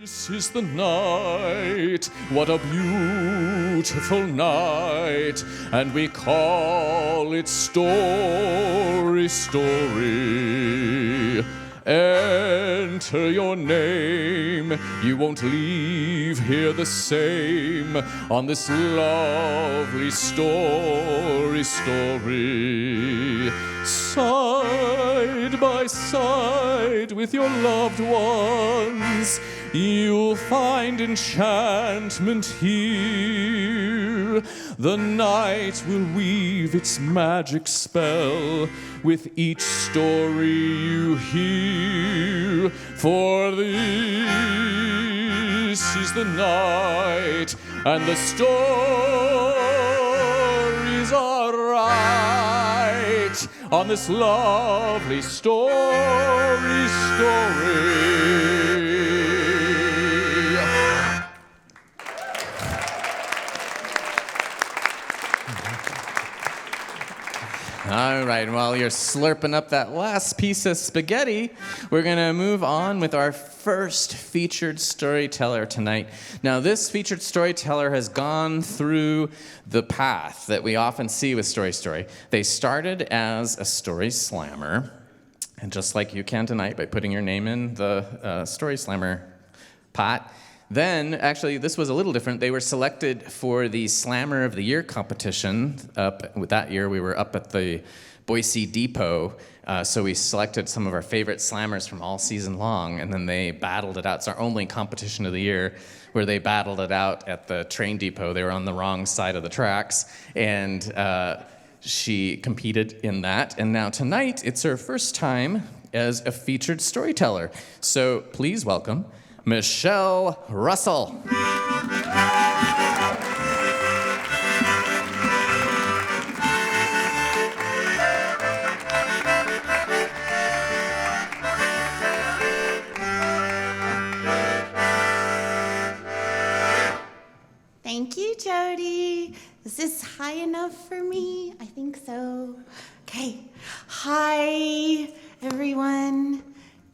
This is the night, what a beautiful night, and we call it Story. Enter your name, you won't leave here the same on this lovely story. Side by side with your loved ones, you'll find enchantment here. The night will weave its magic spell with each story you hear. For this is the night, and the stories are right on this lovely story. All right, while you're slurping up that last piece of spaghetti, we're going to move on with our first featured storyteller tonight. Now, this featured storyteller has gone through the path that we often see with Story. They started as a story slammer, and just like you can tonight by putting your name in the story slammer pot. Then, actually, this was a little different. They were selected for the Slammer of the Year competition. That year, we were up at the Boise Depot, so we selected some of our favorite slammers from all season long, and then they battled it out. It's our only competition of the year where they battled it out at the train depot. They were on the wrong side of the tracks, and she competed in that. And now tonight, it's her first time as a featured storyteller. So please welcome Michelle Russel. Thank you, Jodi. Is this high enough for me? I think so. Okay. Hi, everyone.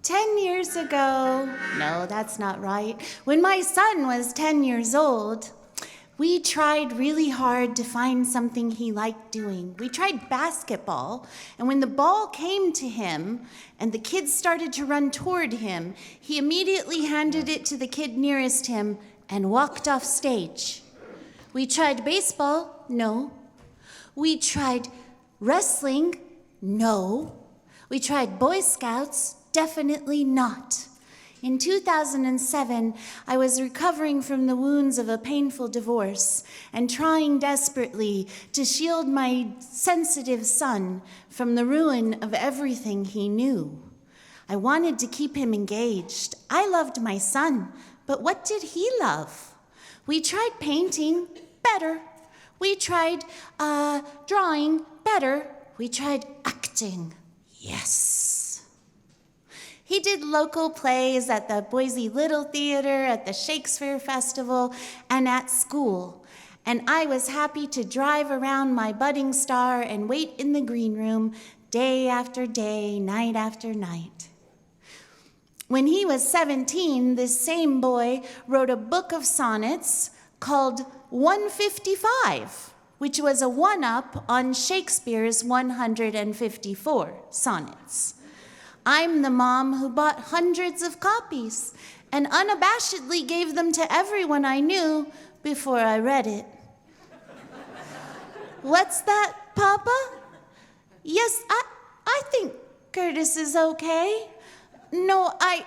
10 years ago, no, that's not right. When my son was 10 years old, we tried really hard to find something he liked doing. We tried basketball, and when the ball came to him and the kids started to run toward him, he immediately handed it to the kid nearest him and walked off stage. We tried baseball, no. We tried wrestling, no. We tried Boy Scouts, definitely not. In 2007, I was recovering from the wounds of a painful divorce and trying desperately to shield my sensitive son from the ruin of everything he knew. I wanted to keep him engaged. I loved my son, but what did he love? We tried painting, better. We tried drawing, better. We tried acting, yes. He did local plays at the Boise Little Theater, at the Shakespeare Festival, and at school. And I was happy to drive around my budding star and wait in the green room day after day, night after night. When he was 17, this same boy wrote a book of sonnets called 155, which was a one-up on Shakespeare's 154 sonnets. I'm the mom who bought hundreds of copies and unabashedly gave them to everyone I knew before I read it. What's that, Papa? Yes, I think Curtis is okay. No, I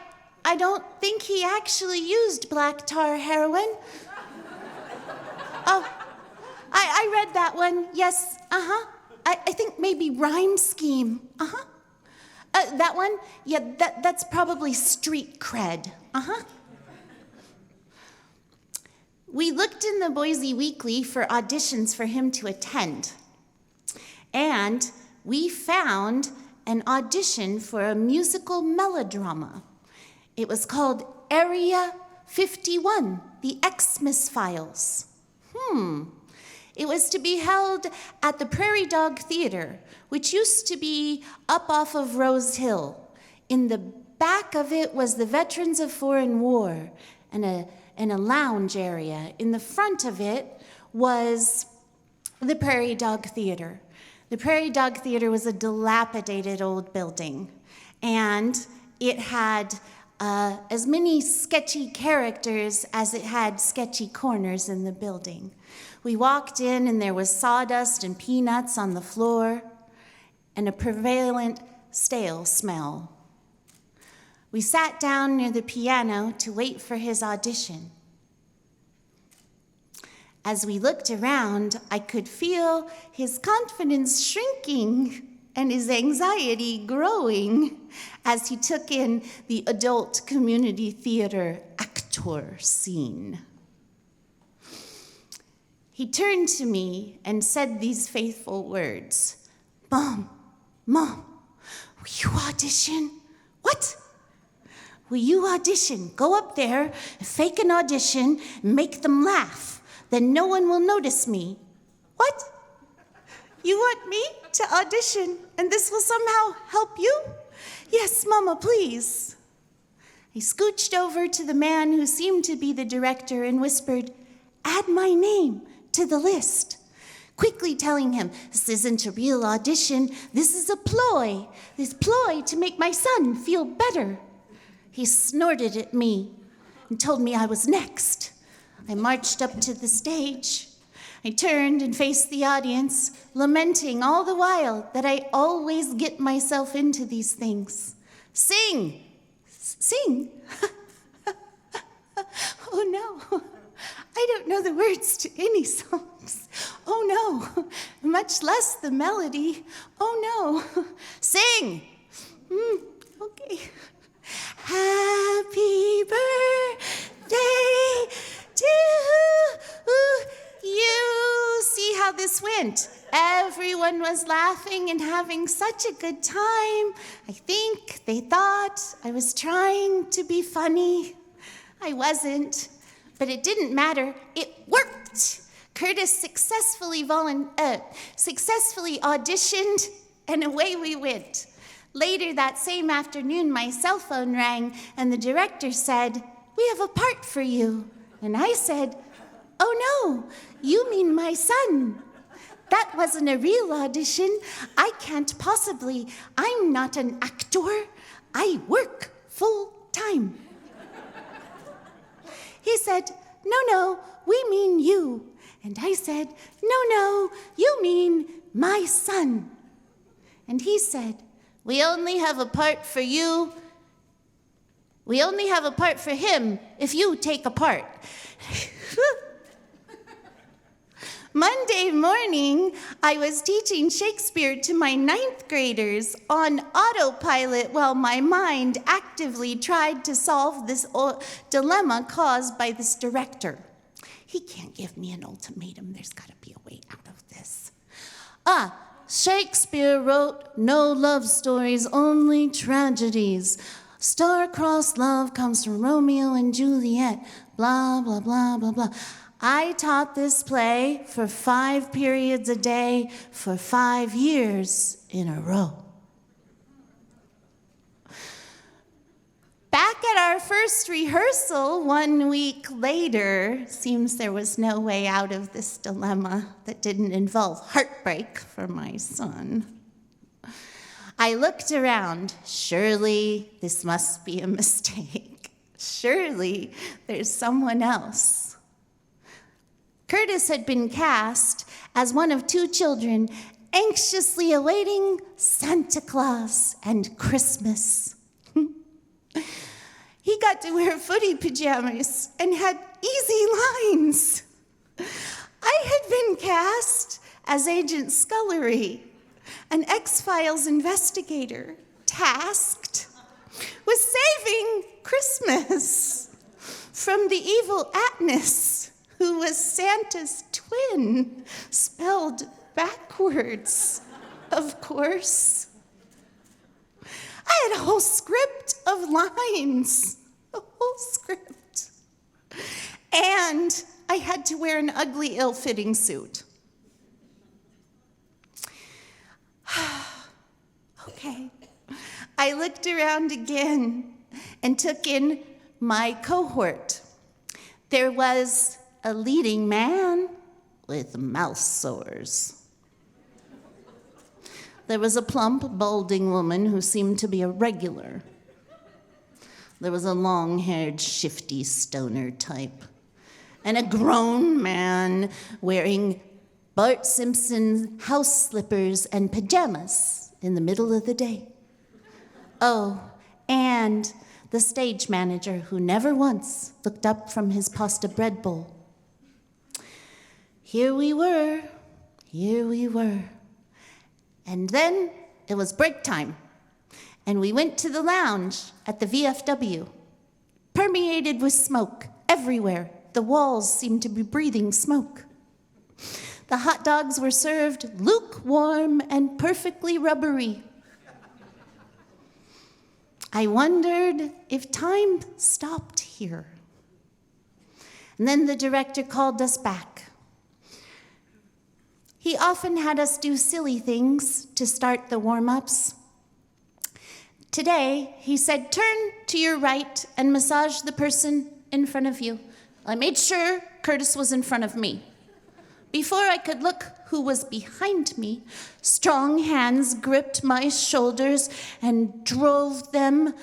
don't think he actually used black tar heroin. Oh, I read that one, yes, I think maybe rhyme scheme, that one? Yeah, that's probably street cred. We looked in the Boise Weekly for auditions for him to attend. And we found an audition for a musical melodrama. It was called Area 51, the Xmas Files. It was to be held at the Prairie Dog Theater, which used to be up off of Rose Hill. In the back of it was the Veterans of Foreign War, and a lounge area. In the front of it was the Prairie Dog Theater. The Prairie Dog Theater was a dilapidated old building, and it had as many sketchy characters as it had sketchy corners in the building. We walked in, and there was sawdust and peanuts on the floor and a prevalent stale smell. We sat down near the piano to wait for his audition. As we looked around, I could feel his confidence shrinking and his anxiety growing as he took in the adult community theater actor scene. He turned to me and said these faithful words, Mom, will you audition? What? Will you audition? Go up there, fake an audition, make them laugh. Then no one will notice me. What? You want me to audition, and this will somehow help you? Yes, Mama, please. I scooched over to the man who seemed to be the director and whispered, Add my name to the list. Quickly telling him, this isn't a real audition, this is a ploy. This ploy to make my son feel better. He snorted at me and told me I was next. I marched up to the stage. I turned and faced the audience, lamenting all the while that I always get myself into these things. Sing! Sing! Oh no, I don't know the words to any songs. Oh no, much less the melody. Oh no, sing! Okay. Happy birthday to you. See how this went? Everyone was laughing and having such a good time. I think they thought I was trying to be funny. I wasn't, but it didn't matter. It worked. Curtis successfully auditioned, and away we went. Later that same afternoon, my cell phone rang, and the director said, We have a part for you. And I said, Oh no, you mean my son. That wasn't a real audition. I can't possibly. I'm not an actor. I work full time. He said, No, we mean you. And I said, No, you mean my son. And he said, We only have a part for you. We only have a part for him if you take a part. Monday morning, I was teaching Shakespeare to my 9th graders on autopilot while my mind actively tried to solve this dilemma caused by this director. He can't give me an ultimatum. There's got to be a way out of this. Shakespeare wrote no love stories, only tragedies. Star-crossed love comes from Romeo and Juliet. Blah, blah, blah, blah, blah. I taught this play for 5 periods a day for 5 years in a row. Back at our first rehearsal 1 week later, seems there was no way out of this dilemma that didn't involve heartbreak for my son. I looked around. Surely this must be a mistake. Surely there's someone else. Curtis had been cast as one of 2 children anxiously awaiting Santa Claus and Christmas. He got to wear footy pajamas and had easy lines. I had been cast as Agent Scullery, an X-Files investigator tasked with saving Christmas from the evil Atlas, who was Santa's twin, spelled backwards, of course. I had a whole script of lines, a whole script. And I had to wear an ugly, ill-fitting suit. Okay. I looked around again and took in my cohort. There was a leading man with mouth sores. There was a plump, balding woman who seemed to be a regular. There was a long-haired, shifty stoner type. And a grown man wearing Bart Simpson house slippers and pajamas in the middle of the day. Oh, and the stage manager who never once looked up from his pasta bread bowl. Here we were. And then it was break time, and we went to the lounge at the VFW, permeated with smoke everywhere. The walls seemed to be breathing smoke. The hot dogs were served lukewarm and perfectly rubbery. I wondered if time stopped here. And then the director called us back. He often had us do silly things to start the warm-ups. Today, he said, turn to your right and massage the person in front of you. I made sure Curtis was in front of me. Before I could look who was behind me, strong hands gripped my shoulders and drove them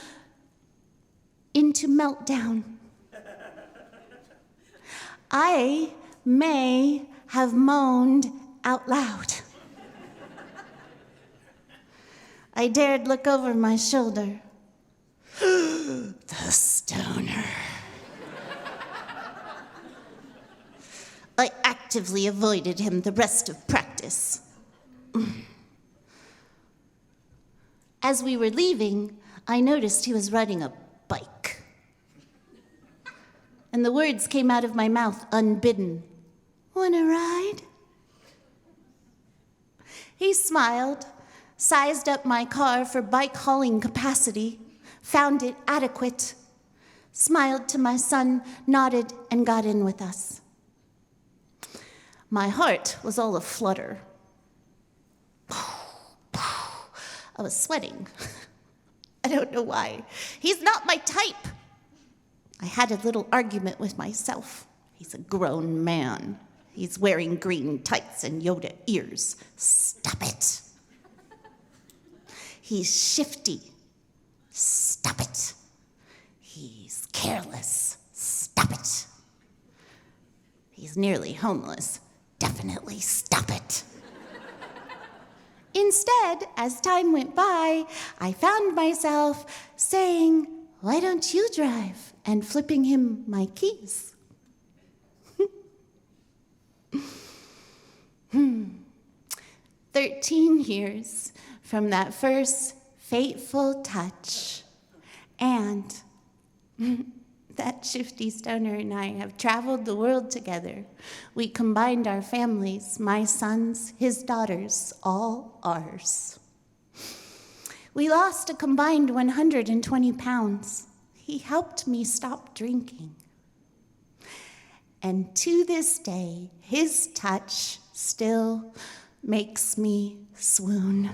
into meltdown. I may have moaned out loud. I dared look over my shoulder. The stoner. I actively avoided him the rest of practice. As we were leaving, I noticed he was riding a bike. And the words came out of my mouth unbidden. "Wanna ride?" He smiled, sized up my car for bike hauling capacity, found it adequate, smiled to my son, nodded, and got in with us. My heart was all aflutter. I was sweating. I don't know why. He's not my type. I had a little argument with myself. He's a grown man. He's wearing green tights and Yoda ears. Stop it. He's shifty. Stop it. He's careless. Stop it. He's nearly homeless. Definitely stop it. Instead, as time went by, I found myself saying, "Why don't you drive?" and flipping him my keys. 13 years from that first fateful touch, and that shifty stoner and I have traveled the world together. We combined our families, my sons, his daughters, all ours. We lost a combined 120 pounds. He helped me stop drinking. And to this day, his touch still makes me swoon.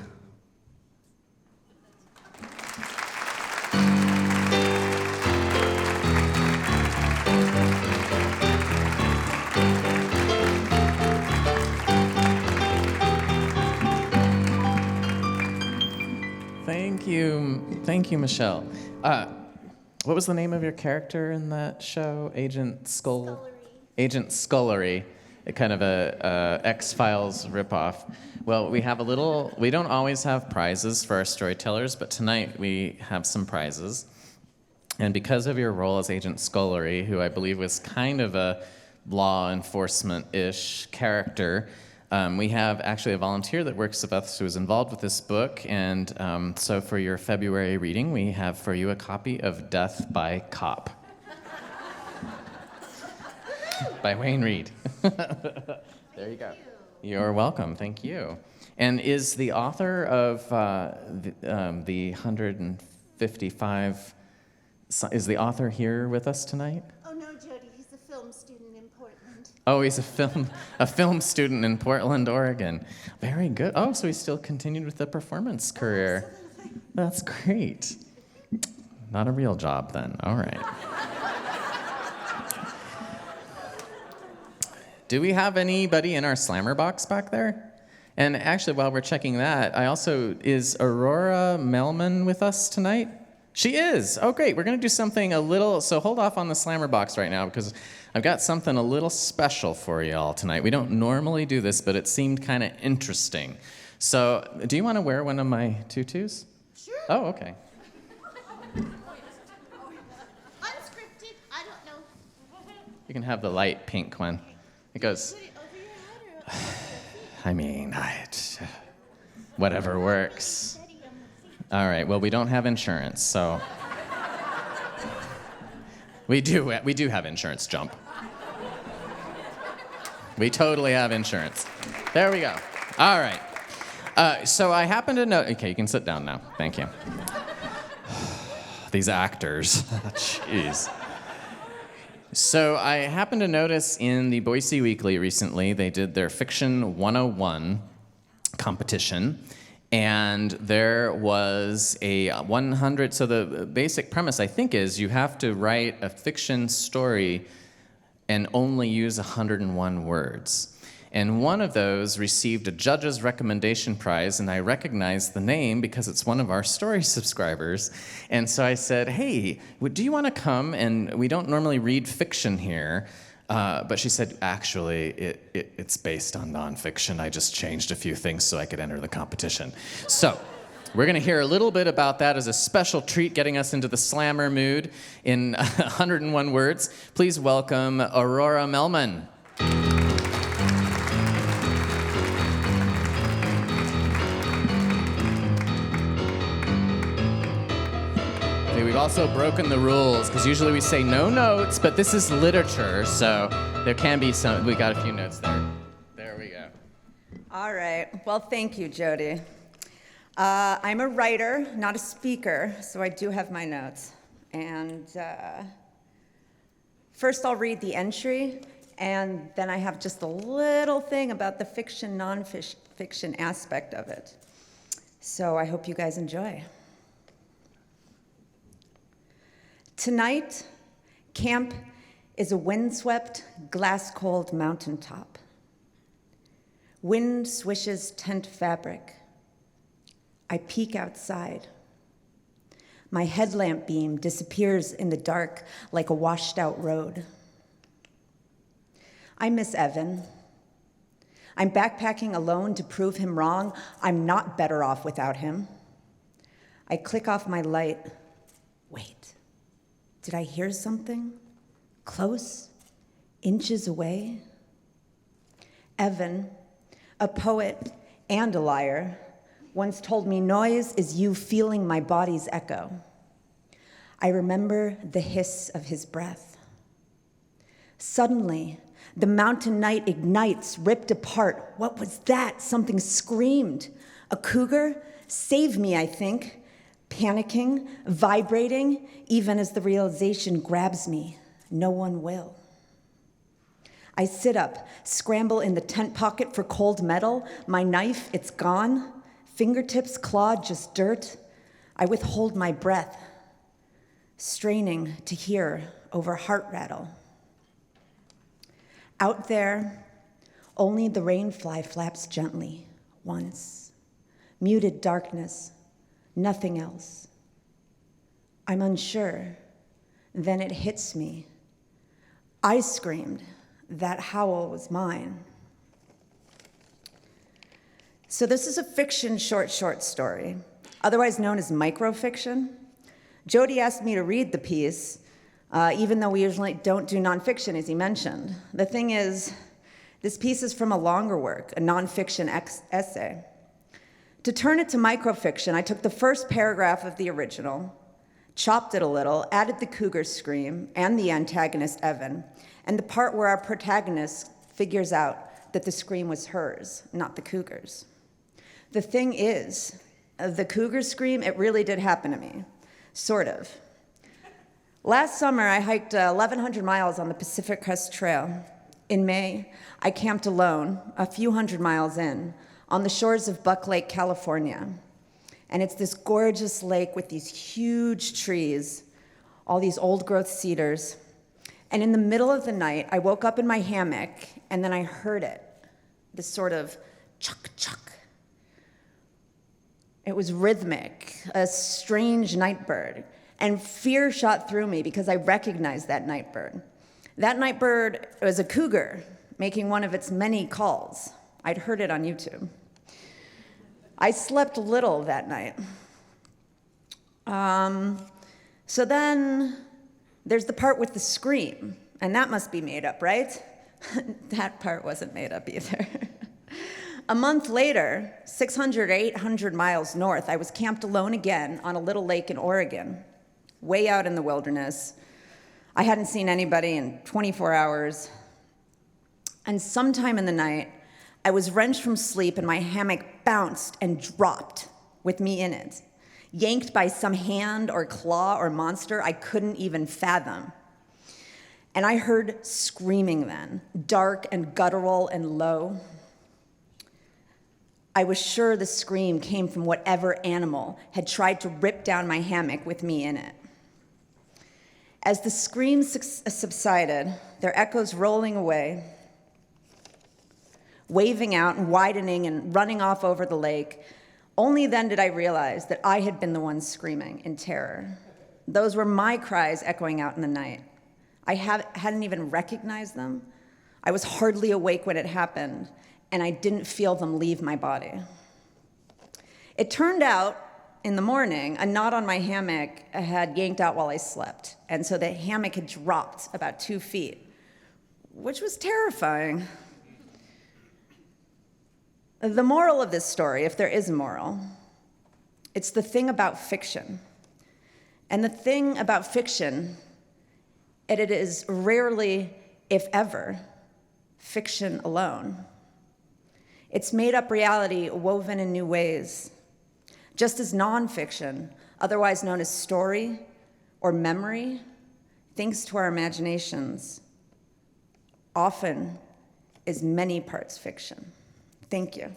Thank you, Michelle. What was the name of your character in that show? Agent Scullery, a kind of a X-Files ripoff. Well, we don't always have prizes for our storytellers, but tonight we have some prizes. And because of your role as Agent Scullery, who I believe was kind of a law enforcement-ish character, we have actually a volunteer that works with us who is involved with this book, and so for your February reading, we have for you a copy of Death by Cop by Wayne Reed. There you go. You're welcome. Thank you. And is the author of the 155, is the author here with us tonight? Oh no, Jodi, he's a film student in Portland. Oh, he's a film student in Portland, Oregon. Very good. Oh, so he still continued with the performance career. Absolutely. That's great. Not a real job then. All right. do we have anybody in our slammer box back there? And actually, while we're checking that, is Aurora Melman with us tonight? She is. Oh, great. We're going to do something so hold off on the slammer box right now because I've got something a little special for you all tonight. We don't normally do this, but it seemed kind of interesting. So, do you want to wear one of my tutus? Sure. Oh, okay. Unscripted, I don't know. You can have the light pink one. It goes, Put it over your head or over your feet? I mean, whatever works. All right, well, we don't have insurance, so. We do have insurance, Jump. We totally have insurance. There we go. All right. So I happen to know, okay, you can sit down now. Thank you. These actors, jeez. So I happened to notice in the Boise Weekly recently, they did their Fiction 101 competition, and there was a 100, so the basic premise, I think, is you have to write a fiction story and only use 101 words. And one of those received a judge's recommendation prize, and I recognized the name because it's one of our story subscribers. And so I said, hey, do you want to come? And we don't normally read fiction here. But she said, actually, it's based on nonfiction. I just changed a few things so I could enter the competition. So we're going to hear a little bit about that as a special treat, getting us into the slammer mood in 101 words. Please welcome Aurora Melman. We've also broken the rules, because usually we say no notes, but this is literature, so there can be some. We got a few notes there. There we go. All right. Well, thank you, Jodi. I'm a writer, not a speaker, so I do have my notes. And first I'll read the entry, and then I have just a little thing about the fiction, non-fiction aspect of it. So I hope you guys enjoy. Tonight, camp is a windswept, glass-cold mountaintop. Wind swishes tent fabric. I peek outside. My headlamp beam disappears in the dark like a washed-out road. I miss Evan. I'm backpacking alone to prove him wrong. I'm not better off without him. I click off my light. Wait. Did I hear something? Close? Inches away? Evan, a poet and a liar, once told me noise is you feeling my body's echo. I remember the hiss of his breath. Suddenly, the mountain night ignites, ripped apart. What was that? Something screamed. A cougar? Save me, I think. Panicking, vibrating, even as the realization grabs me. No one will. I sit up, scramble in the tent pocket for cold metal. My knife, it's gone. Fingertips clawed, just dirt. I withhold my breath, straining to hear over heart rattle. Out there, only the rainfly flaps gently, once. Muted darkness. Nothing else. I'm unsure. Then it hits me. I screamed. That howl was mine. So this is a fiction short story, otherwise known as microfiction. Jodi asked me to read the piece, even though we usually don't do nonfiction, as he mentioned. The thing is, this piece is from a longer work, a nonfiction essay. To turn it to microfiction, I took the first paragraph of the original, chopped it a little, added the cougar scream and the antagonist, Evan, and the part where our protagonist figures out that the scream was hers, not the cougar's. The thing is, the cougar scream, it really did happen to me, sort of. Last summer, I hiked 1,100 miles on the Pacific Crest Trail. In May, I camped alone, a few hundred miles in, on the shores of Buck Lake, California. And it's this gorgeous lake with these huge trees, all these old-growth cedars. And in the middle of the night, I woke up in my hammock, and then I heard it, this sort of chuck, chuck. It was rhythmic, a strange night bird, and fear shot through me because I recognized that night bird. That night bird was a cougar making one of its many calls. I'd heard it on YouTube. I slept little that night. So then there's the part with the scream, and that must be made up, right? That part wasn't made up either. A month later, 600 or 800 miles north, I was camped alone again on a little lake in Oregon, way out in the wilderness. I hadn't seen anybody in 24 hours. And sometime in the night, I was wrenched from sleep and my hammock bounced and dropped with me in it, yanked by some hand or claw or monster I couldn't even fathom. And I heard screaming then, dark and guttural and low. I was sure the scream came from whatever animal had tried to rip down my hammock with me in it. As the screams subsided, their echoes rolling away, waving out and widening and running off over the lake, only then did I realize that I had been the one screaming in terror. Those were my cries echoing out in the night. I hadn't even recognized them. I was hardly awake when it happened, and I didn't feel them leave my body. It turned out, in the morning, a knot on my hammock had yanked out while I slept, and so the hammock had dropped about 2 feet, which was terrifying. The moral of this story, if there is a moral, it's the thing about fiction. And the thing about fiction, it is rarely, if ever, fiction alone. It's made-up reality woven in new ways, just as nonfiction, otherwise known as story or memory, thanks to our imaginations, often is many parts fiction. Thank you.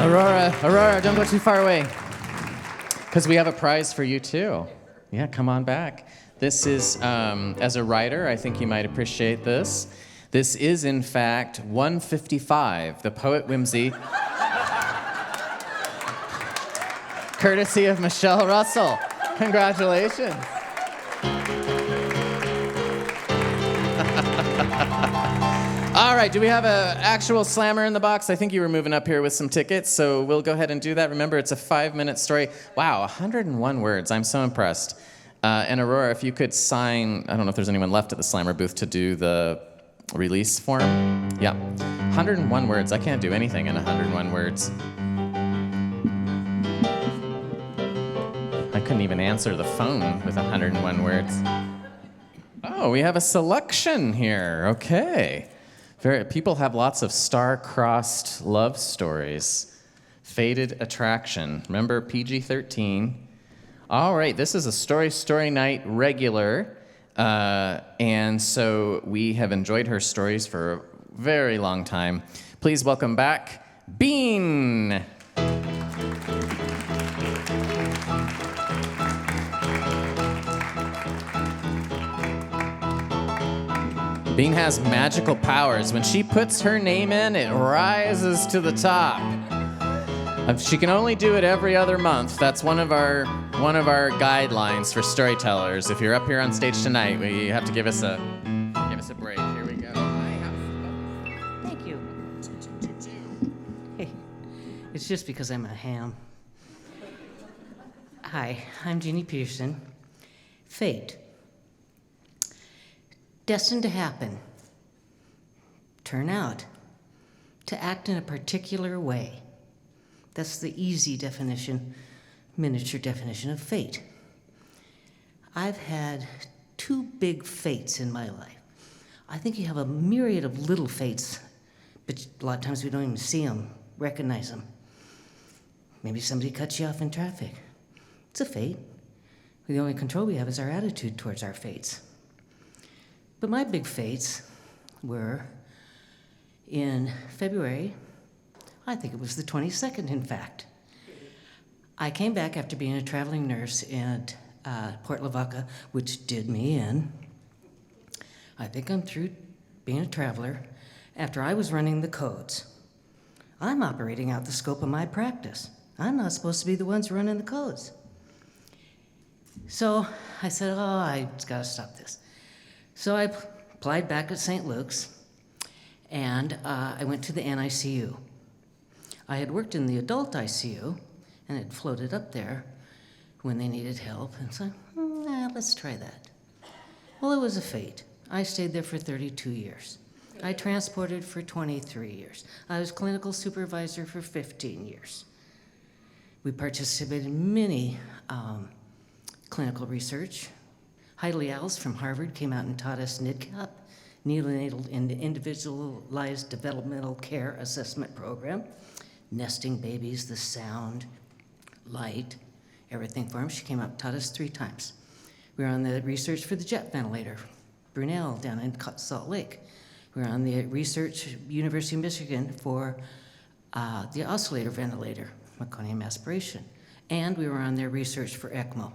Aurora, don't go too far away, because we have a prize for you too. Yeah, come on back. This is, as a writer, I think you might appreciate this. This is, in fact, 155, the Poet Whimsy, courtesy of Michelle Russell. Congratulations. All right, do we have an actual slammer in the box? I think you were moving up here with some tickets, so we'll go ahead and do that. Remember, it's a 5-minute story. Wow, 101 words. I'm so impressed. And Aurora, if you could sign, I don't know if there's anyone left at the slammer booth to do the release form. Yeah, 101 words. I can't do anything in 101 words. I couldn't even answer the phone with 101 words. Oh, we have a selection here. Okay. People have lots of star-crossed love stories. Fated Attraction. Remember, PG-13. All right, this is a Story Night regular. And so we have enjoyed her stories for a very long time. Please welcome back Bean. Bean has magical powers. When she puts her name in, it rises to the top. She can only do it every other month. That's one of our guidelines for storytellers. If you're up here on stage tonight, you have to give us a break. Here we go. Thank you. Hey, it's just because I'm a ham. Hi, I'm Jeannie Pearson. Fate. Destined to happen. Turn out. To act in a particular way. That's the easy definition, miniature definition of fate. I've had 2 big fates in my life. I think you have a myriad of little fates, but a lot of times we don't even see them, recognize them. Maybe somebody cuts you off in traffic. It's a fate. The only control we have is our attitude towards our fates. But my big fates were in February. I think it was the 22nd, in fact. I came back after being a traveling nurse in Port Lavaca, which did me in. I think I'm through being a traveler after I was running the codes. I'm operating out the scope of my practice. I'm not supposed to be the ones running the codes. So I said, I gotta stop this. So I applied back at St. Luke's, and I went to the NICU. I had worked in the adult ICU, and it floated up there when they needed help, and so let's try that. Well, it was a fate. I stayed there for 32 years. I transported for 23 years. I was clinical supervisor for 15 years. We participated in many clinical research. Heidi Alice from Harvard came out and taught us NIDCAP, Neonatal Individualized Developmental Care Assessment Program, nesting babies, the sound, light, everything for them. She came out and taught us 3 times. We were on the research for the jet ventilator, Brunel down in Salt Lake. We were on the research, University of Michigan, for the oscillator ventilator, meconium aspiration. And we were on their research for ECMO.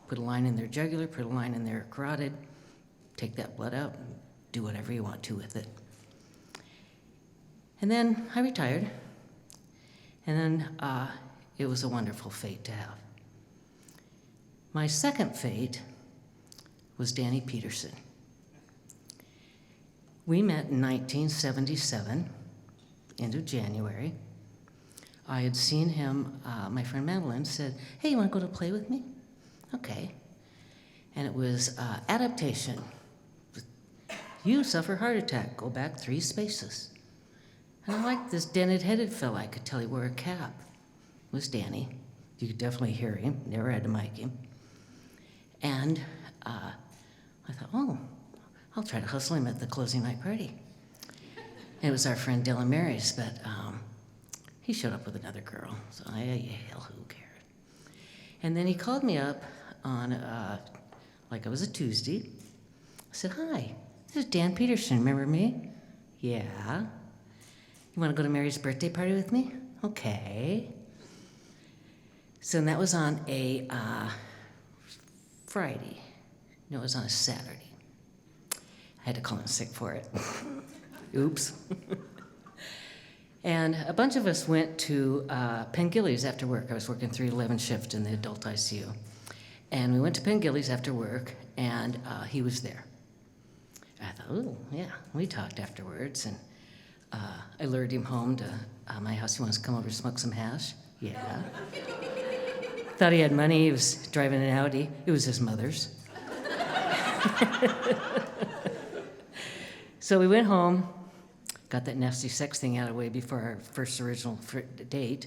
Put a line in their jugular, put a line in their carotid, take that blood out, and do whatever you want to with it. And then I retired. And then it was a wonderful fate to have. My second fate was Danny Peterson. We met in 1977, end of January. I had seen him, my friend Madeline said, hey, you want to go to play with me? Okay. And it was adaptation. You suffer heart attack, go back 3 spaces. And I liked this dented-headed fella. I could tell he wore a cap. It was Danny. You could definitely hear him. Never had to mic him. And I thought, I'll try to hustle him at the closing night party. And it was our friend Dylan Marys, but he showed up with another girl. So hell, who cared? And then he called me up on, like it was a Tuesday. I said, hi, this is Dan Peterson. Remember me? Yeah. You want to go to Mary's birthday party with me? Okay. So that was on a Friday. No, it was on a Saturday. I had to call in sick for it. Oops. And a bunch of us went to Pengilly's after work. I was working 3-11 shift in the adult ICU. And we went to Pengilly's after work, and he was there. I thought, yeah. We talked afterwards, and I lured him home to my house. He wants to come over to smoke some hash. Yeah. Thought he had money. He was driving an Audi. It was his mother's. So we went home, got that nasty sex thing out of the way before our first original date.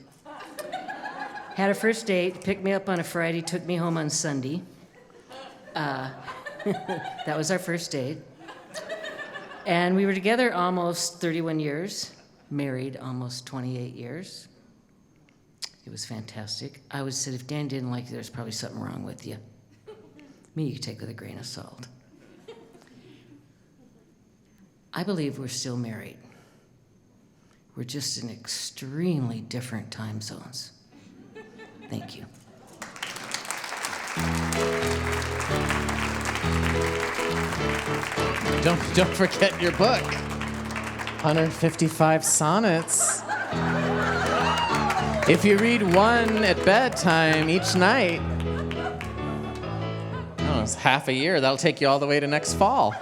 Had a first date, picked me up on a Friday, took me home on Sunday. That was our first date. And we were together almost 31 years, married almost 28 years. It was fantastic. I would say if Dan didn't like you, there's probably something wrong with you. Me, you could take with a grain of salt. I believe we're still married. We're just in extremely different time zones. Thank you. Don't forget your book. 155 sonnets. If you read one at bedtime each night, it's half a year. That'll take you all the way to next fall.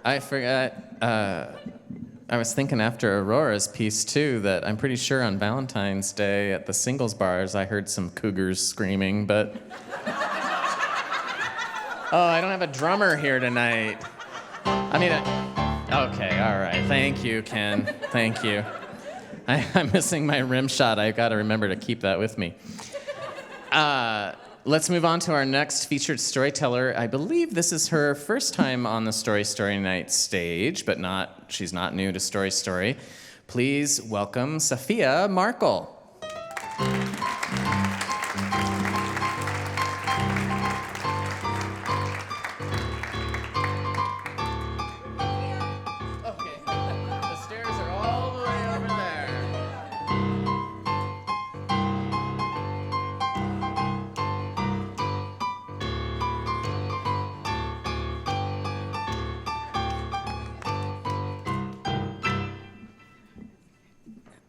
I forgot, I was thinking after Aurora's piece, too, that I'm pretty sure on Valentine's Day at the singles bars, I heard some cougars screaming, but... I don't have a drummer here tonight. Okay, all right. Thank you, Ken. Thank you. I'm missing my rim shot. I've got to remember to keep that with me. Let's move on to our next featured storyteller. I believe this is her first time on the Story Night stage, but she's not new to Story. Please welcome Safiyah Markle. Okay, the stairs are all the way over there.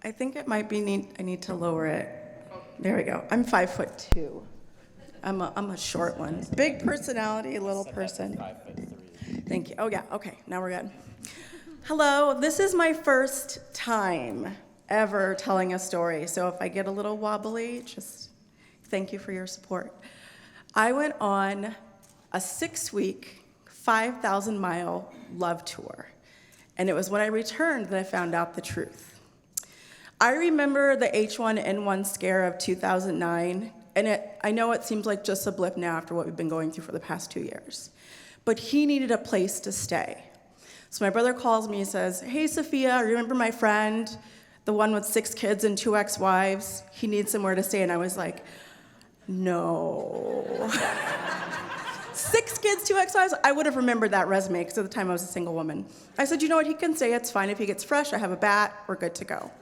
I think it might be I need to lower it. There we go. I'm 5'2". I'm a short one. Big personality, little person. Thank you. Oh yeah, okay, now we're good. Hello, this is my first time ever telling a story, so if I get a little wobbly, just thank you for your support. I went on a 6-week, 5,000-mile love tour, and it was when I returned that I found out the truth. I remember the H1N1 scare of 2009, and I know it seems like just a blip now after what we've been going through for the past 2 years, but he needed a place to stay. So my brother calls me and says, "Hey, Safiyah, remember my friend, the one with 6 kids and 2 ex-wives? He needs somewhere to stay." And I was like, no. 6 kids, 2 ex-wives? I would have remembered that resume because at the time I was a single woman. I said, "You know what, he can stay, it's fine. If he gets fresh, I have a bat, we're good to go."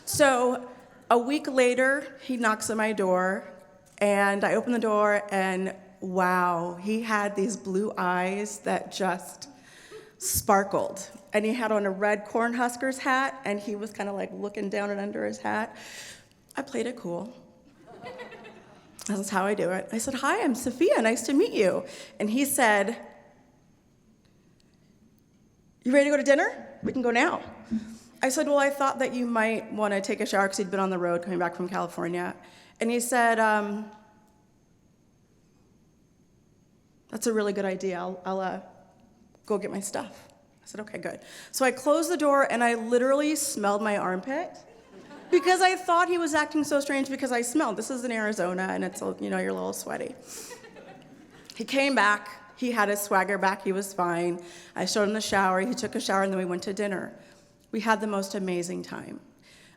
So a week later, he knocks on my door, and I open the door, and wow, he had these blue eyes that just sparkled. And he had on a red Cornhuskers hat, and he was kind of like looking down and under his hat. I played it cool. That's how I do it. I said, "Hi, I'm Safiyah, nice to meet you." And he said, "You ready to go to dinner? We can go now." I said, "Well, I thought that you might want to take a shower because he'd been on the road coming back from California." And he said, "That's a really good idea. I'll go get my stuff." I said, "Okay, good." So I closed the door, and I literally smelled my armpit because I thought he was acting so strange because I smelled. This is in Arizona, and it's, you know, you're a little sweaty. He came back. He had his swagger back. He was fine. I showed him the shower. He took a shower, and then we went to dinner. We had the most amazing time.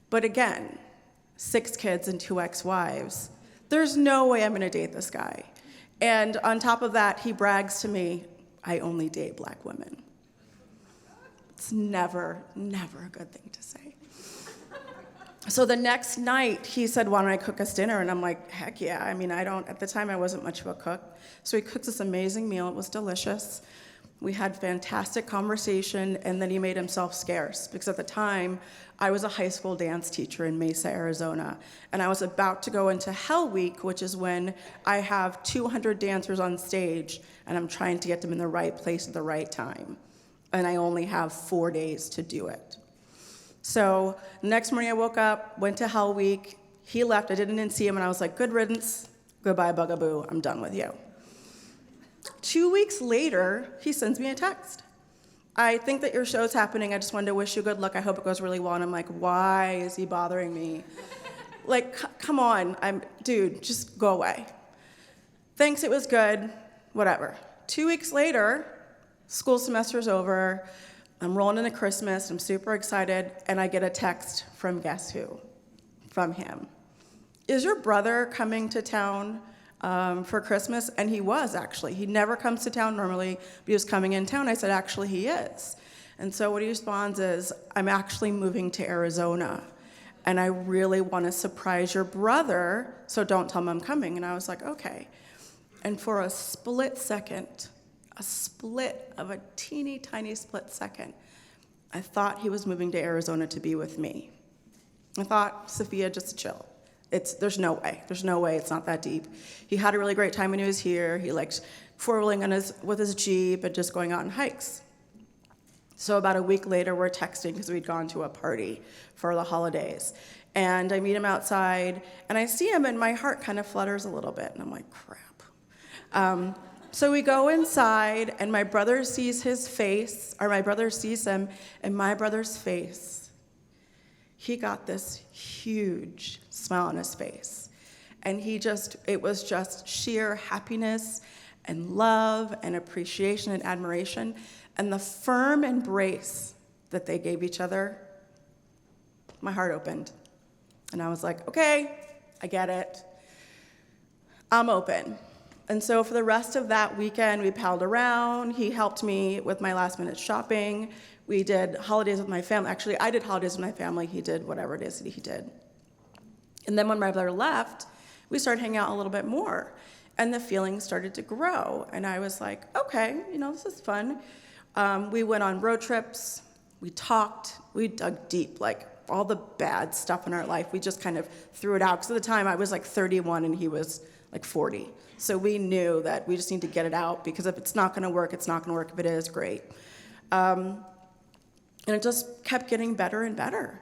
But again, 6 kids and 2 ex-wives. There's no way I'm going to date this guy. And on top of that, he brags to me, "I only date black women." It's never, never a good thing to say. So the next night, he said, "Why don't I cook us dinner?" And I'm like, heck yeah. I mean, at the time, I wasn't much of a cook. So he cooked this amazing meal. It was delicious. We had fantastic conversation, and then he made himself scarce because at the time, I was a high school dance teacher in Mesa, Arizona, and I was about to go into Hell Week, which is when I have 200 dancers on stage, and I'm trying to get them in the right place at the right time, and I only have 4 days to do it. So next morning I woke up, went to Hell Week, he left, I didn't see him, and I was like, "Good riddance, goodbye bugaboo, I'm done with you." 2 weeks later, he sends me a text. "I think that your show's happening. I just wanted to wish you good luck. I hope it goes really well." And I'm like, why is he bothering me? Like, come on, dude, just go away. Thanks, it was good, whatever. 2 weeks later, school semester's over. I'm rolling into Christmas. I'm super excited, and I get a text from guess who? From him. "Is your brother coming to town for Christmas?" And he was, actually. He never comes to town normally, but he was coming in town. I said, "Actually, he is." And so what he responds is, "I'm actually moving to Arizona, and I really want to surprise your brother, so don't tell him I'm coming." And I was like, okay. And for a split second, a teeny tiny split second, I thought he was moving to Arizona to be with me. I thought, Safiyah, just chill. There's no way, it's not that deep. He had a really great time when he was here. He liked four-wheeling with his Jeep and just going out on hikes. So about a week later, we're texting because we'd gone to a party for the holidays. And I meet him outside, and I see him, and my heart kind of flutters a little bit, and I'm like, crap. So we go inside, and my brother sees his face, or my brother sees him, and my brother's face, he got this huge smile on his face. And it was just sheer happiness and love and appreciation and admiration. And the firm embrace that they gave each other, my heart opened. And I was like, okay, I get it. I'm open. And so for the rest of that weekend, we palled around. He helped me with my last-minute shopping. We did holidays with my family. Actually, I did holidays with my family. He did whatever it is that he did. And then when my brother left, we started hanging out a little bit more. And the feelings started to grow. And I was like, okay, this is fun. We went on road trips. We talked. We dug deep, like all the bad stuff in our life. We just kind of threw it out. Because at the time, I was like 31 and he was like 40. So we knew that we just need to get it out, because if it's not going to work, it's not going to work. If it is, great. And it just kept getting better and better.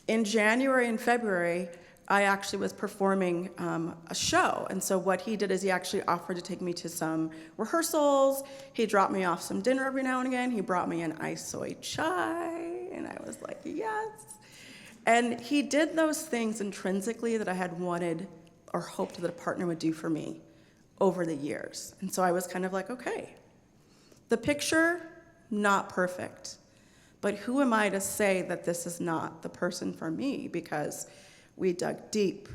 In January and February, I actually was performing a show. And so what he did is he actually offered to take me to some rehearsals. He dropped me off some dinner every now and again. He brought me an iced soy chai. And I was like, yes. And he did those things intrinsically that I had wanted or hoped that a partner would do for me over the years. And so I was kind of like, okay, the picture, not perfect. But who am I to say that this is not the person for me? Because we dug deep.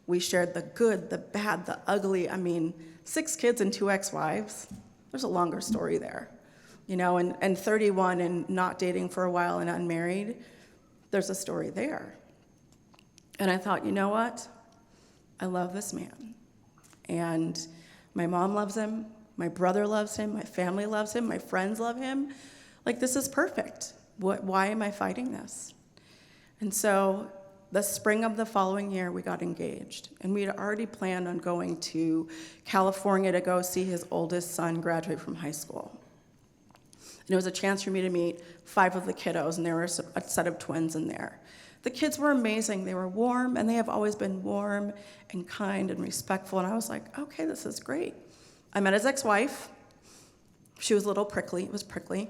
We shared the good, the bad, the ugly. I mean, 6 kids and 2 ex-wives. There's a longer story there. You know, and 31 and not dating for a while and unmarried, there's a story there. And I thought, you know what? I love this man. And my mom loves him. My brother loves him. My family loves him. My friends love him. Like, this is perfect. Why am I fighting this? And so the spring of the following year, we got engaged. And we had already planned on going to California to go see his oldest son graduate from high school. And it was a chance for me to meet 5 of the kiddos, and there were a set of twins in there. The kids were amazing. They were warm, and they have always been warm and kind and respectful. And I was like, okay, this is great. I met his ex-wife. She was a little prickly. It was prickly.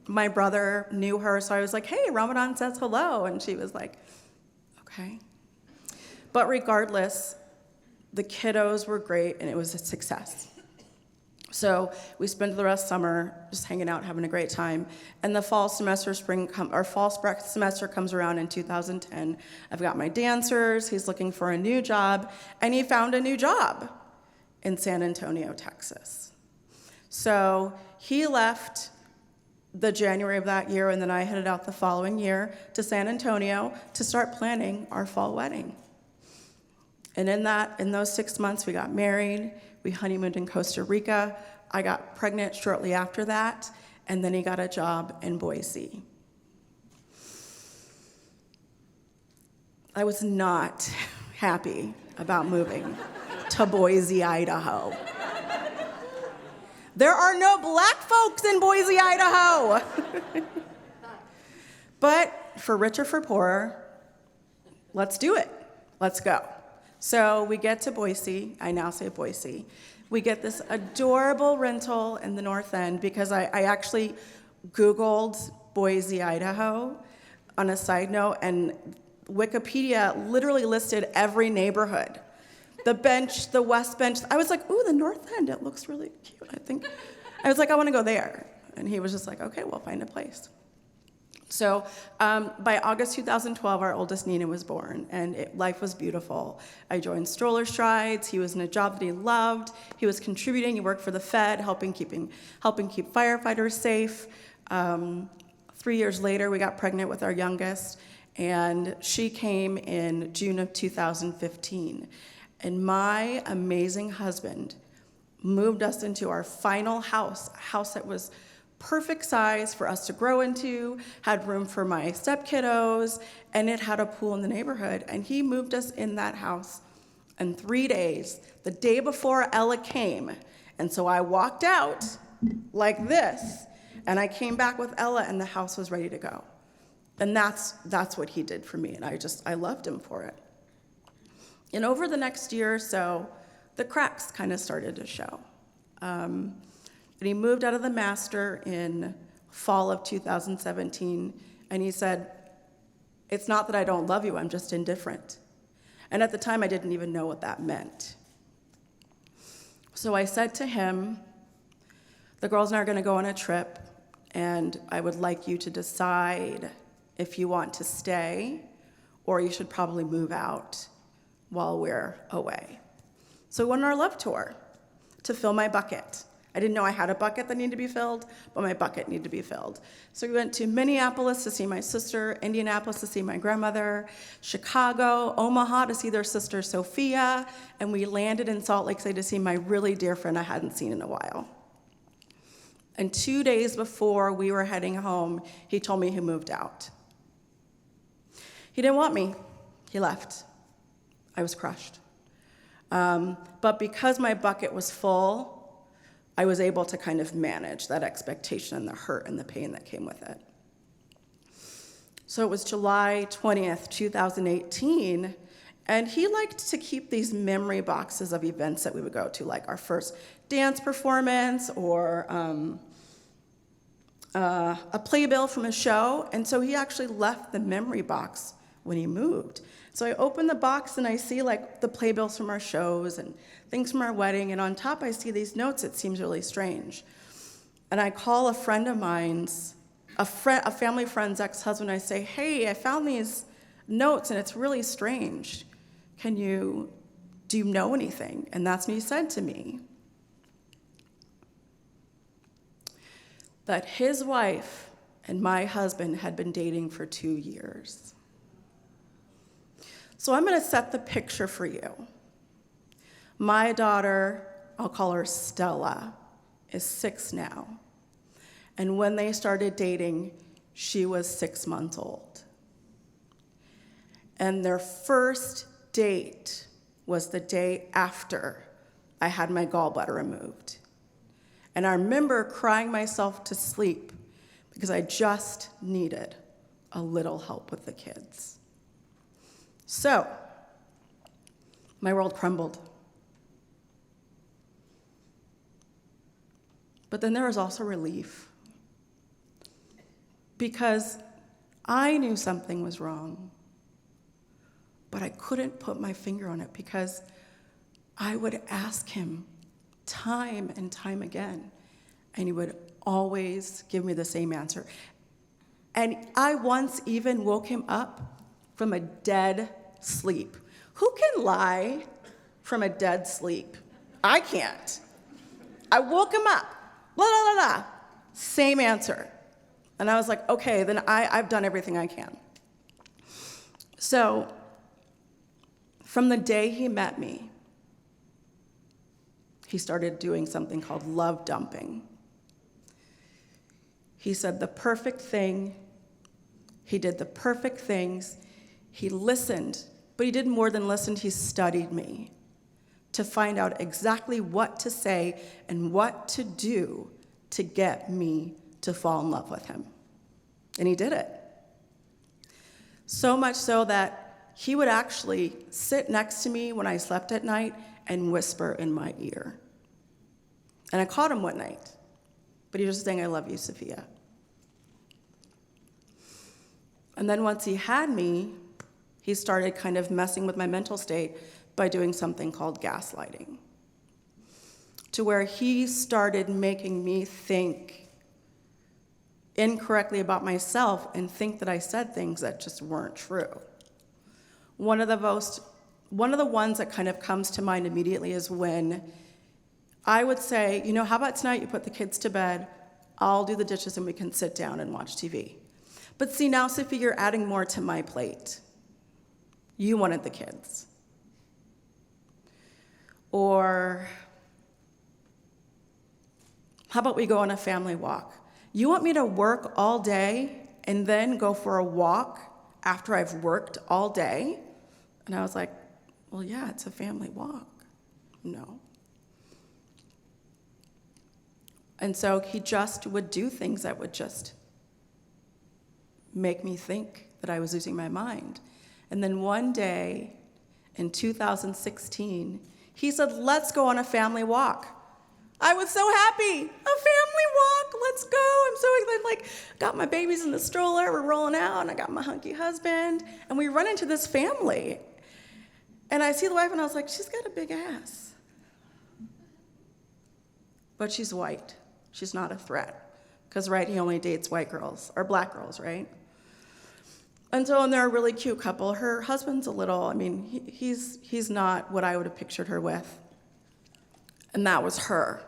My brother knew her, so I was like, hey, Ramadan says hello. And she was like, okay. But regardless, the kiddos were great, and it was a success. So we spent the rest of summer just hanging out, having a great time. And the fall semester semester comes around in 2010. I've got my dancers. He's looking for a new job, and he found a new job in San Antonio, Texas. So he left the January of that year, and then I headed out the following year to San Antonio to start planning our fall wedding. And in those 6 months, we got married. We honeymooned in Costa Rica. I got pregnant shortly after that, and then he got a job in Boise. I was not happy about moving to Boise, Idaho. There are no black folks in Boise, Idaho. But for rich or for poor, let's do it. Let's go. So we get to Boise. I now say Boise. We get this adorable rental in the North End, because I actually Googled Boise, Idaho on a side note, and Wikipedia literally listed every neighborhood. The bench, the West Bench. I was like, ooh, the North End, it looks really cute. I was like, I want to go there. And he was just like, okay, we'll find a place. So by August 2012, our oldest Nina was born, and life was beautiful. I joined Stroller Strides. He was in a job that he loved. He was contributing. He worked for the Fed, helping keep firefighters safe. 3 years later, we got pregnant with our youngest, and she came in June of 2015. And my amazing husband moved us into our final house, a house that was perfect size for us to grow into, had room for my step-kiddos, and it had a pool in the neighborhood. And he moved us in that house in 3 days, the day before Ella came. And so I walked out like this, and I came back with Ella, and the house was ready to go. And that's what he did for me, and I loved him for it. And over the next year or so, the cracks kind of started to show. And he moved out of the master in fall of 2017, and he said, it's not that I don't love you, I'm just indifferent. And at the time, I didn't even know what that meant. So I said to him, the girls and I are gonna go on a trip, and I would like you to decide if you want to stay, or you should probably move out while we're away. So we went on our love tour to fill my bucket. I didn't know I had a bucket that needed to be filled, but my bucket needed to be filled. So we went to Minneapolis to see my sister, Indianapolis to see my grandmother, Chicago, Omaha to see their sister, Safiyah, and we landed in Salt Lake City to see my really dear friend I hadn't seen in a while. And 2 days before we were heading home, he told me he moved out. He didn't want me. He left. I was crushed. But because my bucket was full, I was able to kind of manage that expectation and the hurt and the pain that came with it. So it was July 20th, 2018, and he liked to keep these memory boxes of events that we would go to, like our first dance performance or a playbill from a show. And so he actually left the memory box when he moved. So I open the box and I see like the playbills from our shows and things from our wedding, and on top I see these notes. It seems really strange. And I call a friend of mine's, a family friend's ex-husband. I say, hey, I found these notes and it's really strange. Do you know anything? And that's when he said to me that his wife and my husband had been dating for 2 years. So I'm going to set the picture for you. My daughter, I'll call her Stella, is 6 now. And when they started dating, she was 6 months old. And their first date was the day after I had my gallbladder removed. And I remember crying myself to sleep because I just needed a little help with the kids. So, my world crumbled. But then there was also relief, because I knew something was wrong, but I couldn't put my finger on it because I would ask him time and time again, and he would always give me the same answer. And I once even woke him up from a dead sleep. Who can lie from a dead sleep? I can't. I woke him up, blah, blah, blah, blah. Same answer. And I was like, okay, then I've done everything I can. So, from the day he met me, he started doing something called love dumping. He said the perfect thing, he did the perfect things, he listened, but he did more than listen, he studied me to find out exactly what to say and what to do to get me to fall in love with him. And he did it. So much so that he would actually sit next to me when I slept at night and whisper in my ear. And I caught him one night, but he was just saying, I love you, Safiyah. And then once he had me, he started kind of messing with my mental state by doing something called gaslighting, to where he started making me think incorrectly about myself and think that I said things that just weren't true. One of the ones that kind of comes to mind immediately is when I would say, how about tonight you put the kids to bed, I'll do the dishes and we can sit down and watch TV. But see, now, Safiyah, you're adding more to my plate. You wanted the kids. Or how about we go on a family walk? You want me to work all day and then go for a walk after I've worked all day? And I was like, well, yeah, it's a family walk. No. And so he just would do things that would just make me think that I was losing my mind. And then one day in 2016, he said, let's go on a family walk. I was so happy. A family walk, let's go. I'm so excited. Got my babies in the stroller, we're rolling out, and I got my hunky husband, and we run into this family. And I see the wife, and I was like, she's got a big ass. But she's white. She's not a threat. Because, right, he only dates white girls, or black girls, right? And they're a really cute couple. Her husband's a little, he's not what I would have pictured her with. And that was her.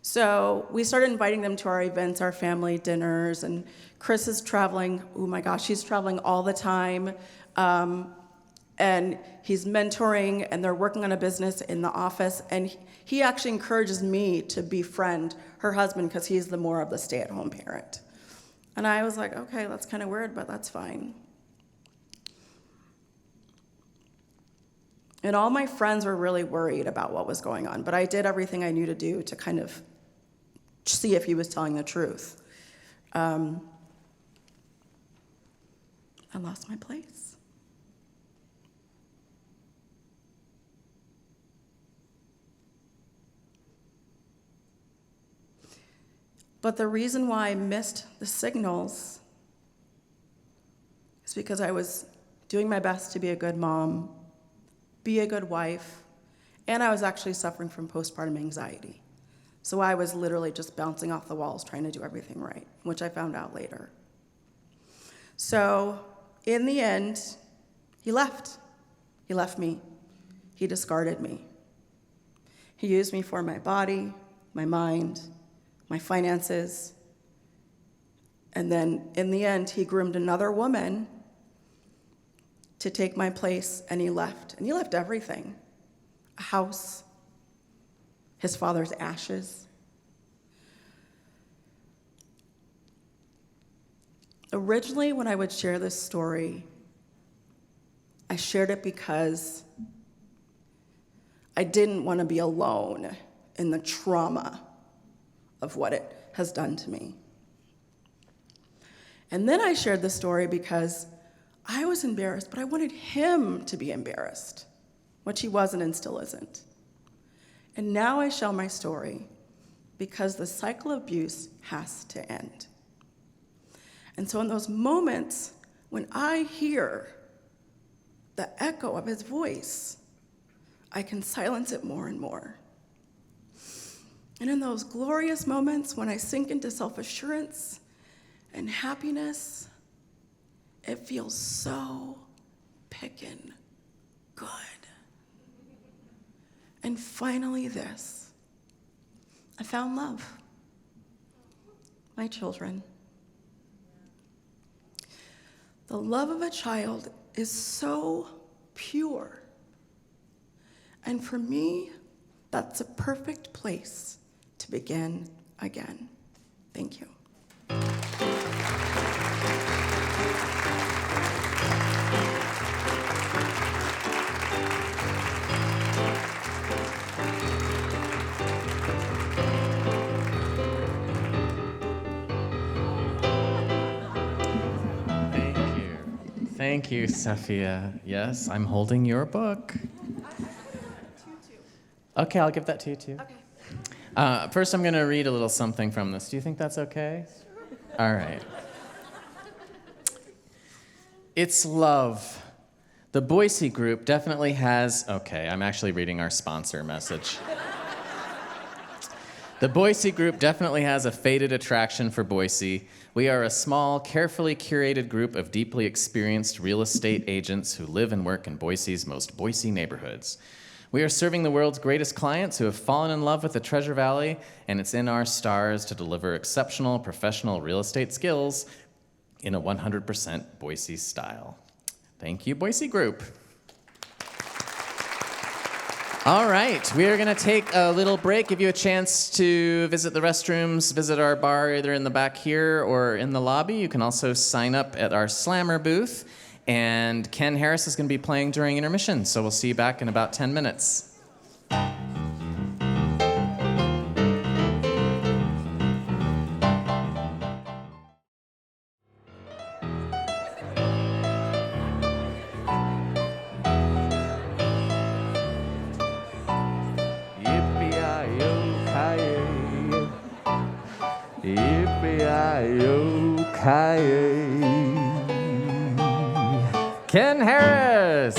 So we started inviting them to our events, our family dinners, and Chris is traveling. Oh my gosh, he's traveling all the time. And he's mentoring, and they're working on a business in the office. And he actually encourages me to befriend her husband because he's the more of the stay-at-home parent. And I was like, okay, that's kind of weird, but that's fine. And all my friends were really worried about what was going on, but I did everything I knew to do to kind of see if he was telling the truth. I lost my place. But the reason why I missed the signals is because I was doing my best to be a good mom, be a good wife, and I was actually suffering from postpartum anxiety. So I was literally just bouncing off the walls trying to do everything right, which I found out later. So in the end, he left. He left me. He discarded me. He used me for my body, my mind, my finances. And then in the end, he groomed another woman to take my place, and he left. And he left everything: a house, his father's ashes. Originally, when I would share this story, I shared it because I didn't want to be alone in the trauma of what it has done to me. And then I shared the story because I was embarrassed, but I wanted him to be embarrassed, which he wasn't and still isn't. And now I share my story because the cycle of abuse has to end. And so in those moments when I hear the echo of his voice, I can silence it more and more. And in those glorious moments when I sink into self-assurance and happiness, it feels so pickin' good. And finally this, I found love. My children. The love of a child is so pure. And for me, that's a perfect place to begin again. Thank you. Thank you, Safiyah. Yes, I'm holding your book. Okay, I'll give that to you too. Okay. First, I'm going to read a little something from this. Do you think that's okay? All right. It's love. The Boise group definitely has... Okay, I'm actually reading our sponsor message. The Boise group definitely has a faded attraction for Boise. We are a small, carefully curated group of deeply experienced real estate agents who live and work in Boise's most Boise neighborhoods. We are serving the world's greatest clients who have fallen in love with the Treasure Valley, and it's in our stars to deliver exceptional professional real estate skills in a 100% Boise style. Thank you, Boise Group. All right, we are going to take a little break, give you a chance to visit the restrooms, visit our bar either in the back here or in the lobby. You can also sign up at our Slammer booth, and Ken Harris is going to be playing during intermission, so we'll see you back in about 10 minutes. Ken Harris.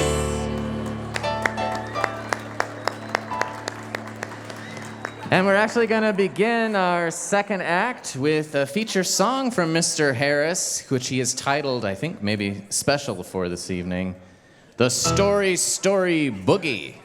And we're actually going to begin our second act with a feature song from Mr. Harris, which he has titled, I think, maybe special for this evening, The Story Boogie.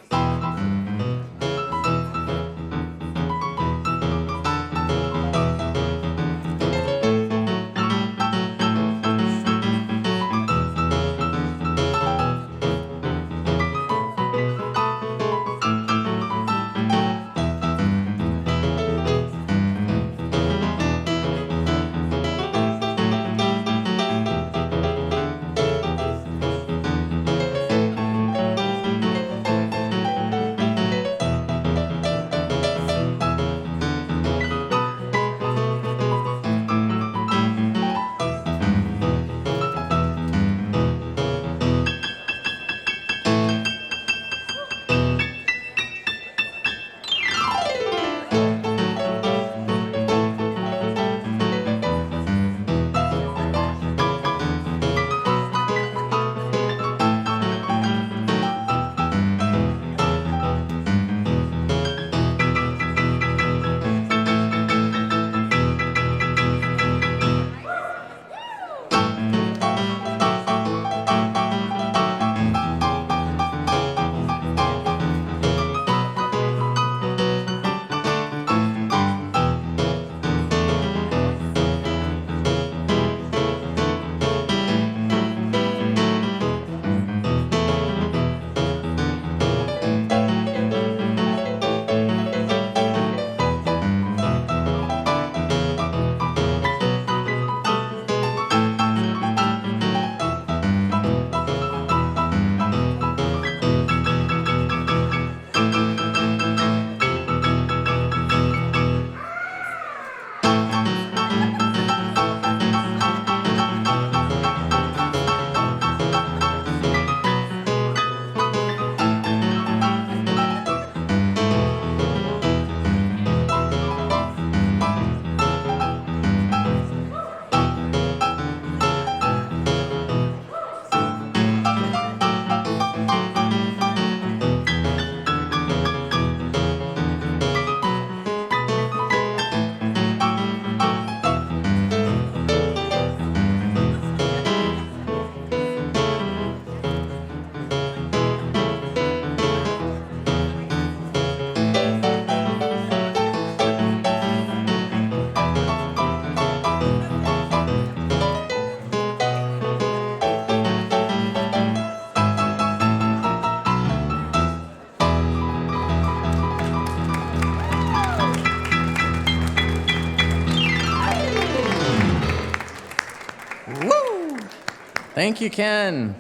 Thank you, Ken.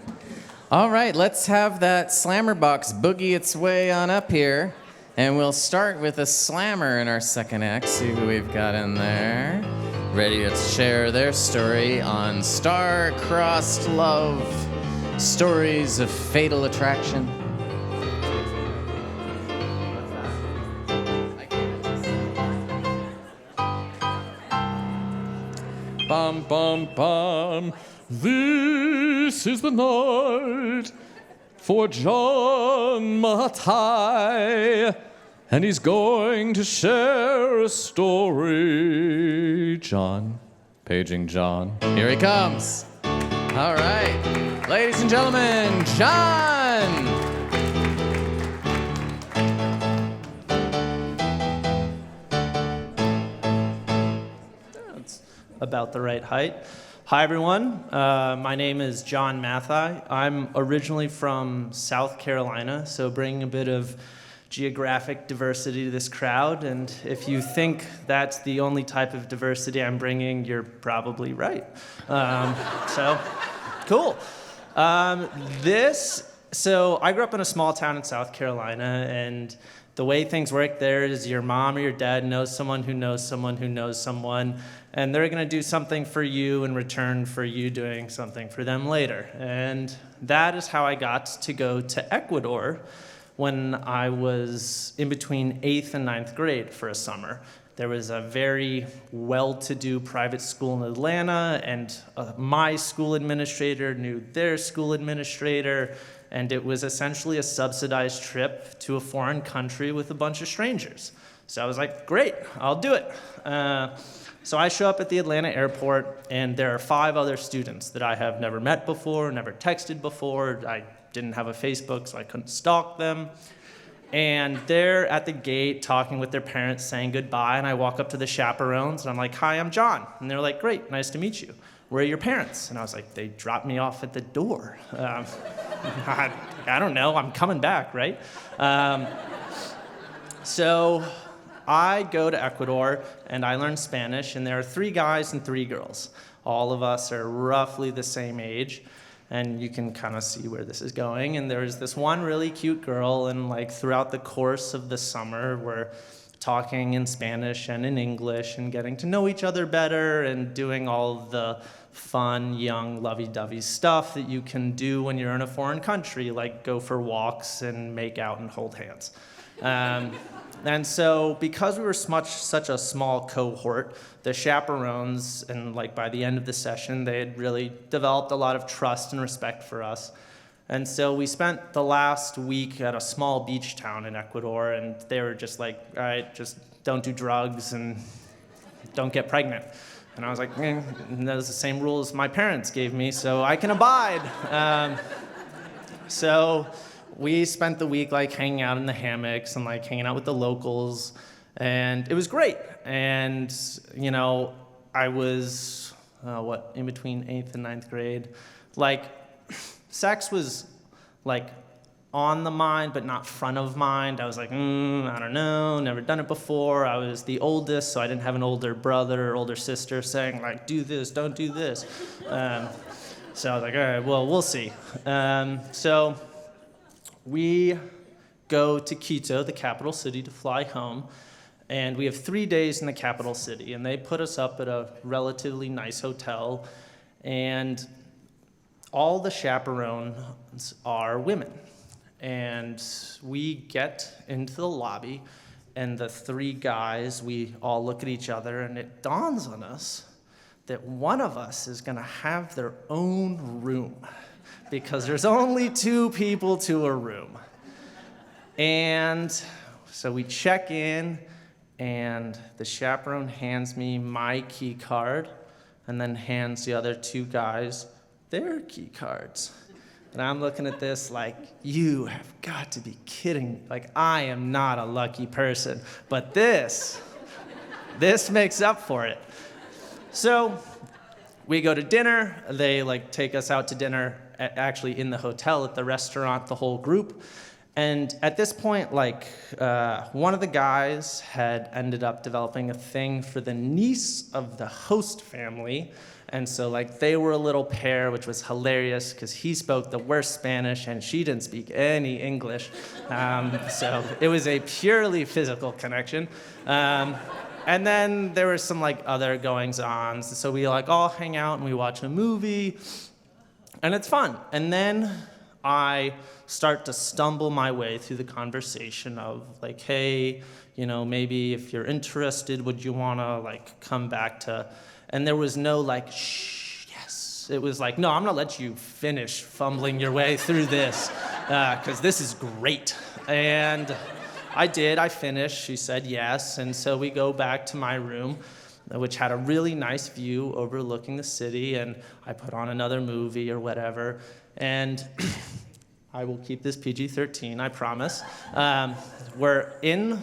All right, let's have that slammer box boogie its way on up here. And we'll start with a slammer in our second act. See who we've got in there. Ready to share their story on Star-Crossed Love, Stories of Fatal Attraction. Bum, bum, bum. This is the night for John Matai, and he's going to share a story. John, paging John. Here he comes. All right, ladies and gentlemen, John. That's about the right height. Hi, everyone. My name is John Mathai. I'm originally from South Carolina, so bringing a bit of geographic diversity to this crowd. And if you think that's the only type of diversity I'm bringing, you're probably right. So, cool. So I grew up in a small town in South Carolina, and the way things work there is your mom or your dad knows someone who knows someone who knows someone, and they're going to do something for you in return for you doing something for them later. And that is how I got to go to Ecuador when I was in between 8th and 9th grade for a summer. There was a very well-to-do private school in Atlanta, and my school administrator knew their school administrator, and it was essentially a subsidized trip to a foreign country with a bunch of strangers. So I was like, great, I'll do it. So I show up at the Atlanta airport, and there are 5 other students that I have never met before, never texted before. I didn't have a Facebook, so I couldn't stalk them. And they're at the gate talking with their parents, saying goodbye, and I walk up to the chaperones, and I'm like, hi, I'm John. And they're like, great, nice to meet you. Where are your parents? And I was like, they dropped me off at the door. I don't know, I'm coming back, right? So I go to Ecuador, and I learn Spanish, and there are 3 guys and 3 girls. All of us are roughly the same age, and you can kind of see where this is going. And there's this one really cute girl, and like throughout the course of the summer, we're talking in Spanish and in English and getting to know each other better and doing all the fun, young, lovey-dovey stuff that you can do when you're in a foreign country, like go for walks and make out and hold hands. And so because we were such a small cohort, the chaperones, and like by the end of the session, they had really developed a lot of trust and respect for us. And so we spent the last week at a small beach town in Ecuador, and they were just like, all right, just don't do drugs and don't get pregnant. And I was like, those are the same rules my parents gave me, so I can abide. So we spent the week like hanging out in the hammocks and like hanging out with the locals, and it was great. And you know, I was in between 8th and 9th grade. Like, sex was like on the mind, but not front of mind. I was like, I don't know, never done it before. I was the oldest, so I didn't have an older brother or older sister saying like, do this, don't do this. So I was like, all right, well, we'll see. So we go to Quito, the capital city, to fly home. And we have 3 days in the capital city. And they put us up at a relatively nice hotel. And all the chaperones are women. And we get into the lobby, and the 3 guys, we all look at each other, and it dawns on us that one of us is going to have their own room, because there's only 2 people to a room. And so we check in, and the chaperone hands me my key card, and then hands the other 2 guys their key cards. And I'm looking at this like, you have got to be kidding me. Like, I am not a lucky person, but this makes up for it. So we go to dinner. They like take us out to dinner, actually in the hotel at the restaurant, the whole group. And at this point, one of the guys had ended up developing a thing for the niece of the host family. And so they were a little pair, which was hilarious because he spoke the worst Spanish and she didn't speak any English. So it was a purely physical connection. And then there were some other goings-ons. So we all hang out and we watch a movie, and it's fun. And then I start to stumble my way through the conversation of hey, maybe if you're interested, would you want to come back to? And there was no shh, yes. It was no, I'm gonna let you finish fumbling your way through this, because this is great. And I did, I finished, she said yes, and so we go back to my room, which had a really nice view overlooking the city, and I put on another movie or whatever, and I will keep this PG-13, I promise. We're in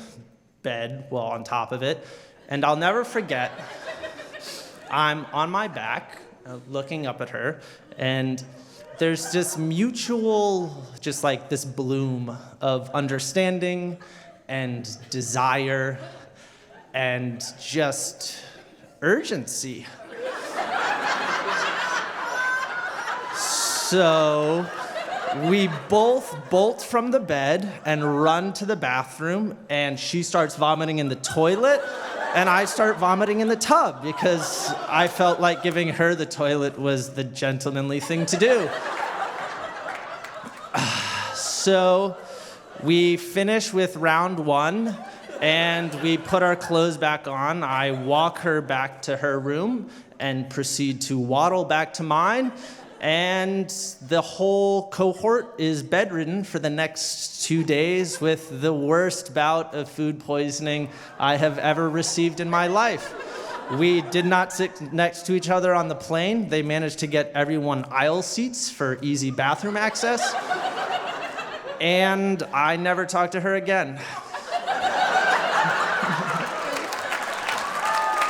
bed, on top of it, and I'll never forget, I'm on my back, looking up at her, and there's this mutual, this bloom of understanding and desire and just urgency. So we both bolt from the bed and run to the bathroom, and she starts vomiting in the toilet, and I start vomiting in the tub because I felt like giving her the toilet was the gentlemanly thing to do. So we finish with round one, and we put our clothes back on. I walk her back to her room and proceed to waddle back to mine, and the whole cohort is bedridden for the next 2 days with the worst bout of food poisoning I have ever received in my life. We did not sit next to each other on the plane. They managed to get everyone aisle seats for easy bathroom access. And I never talked to her again.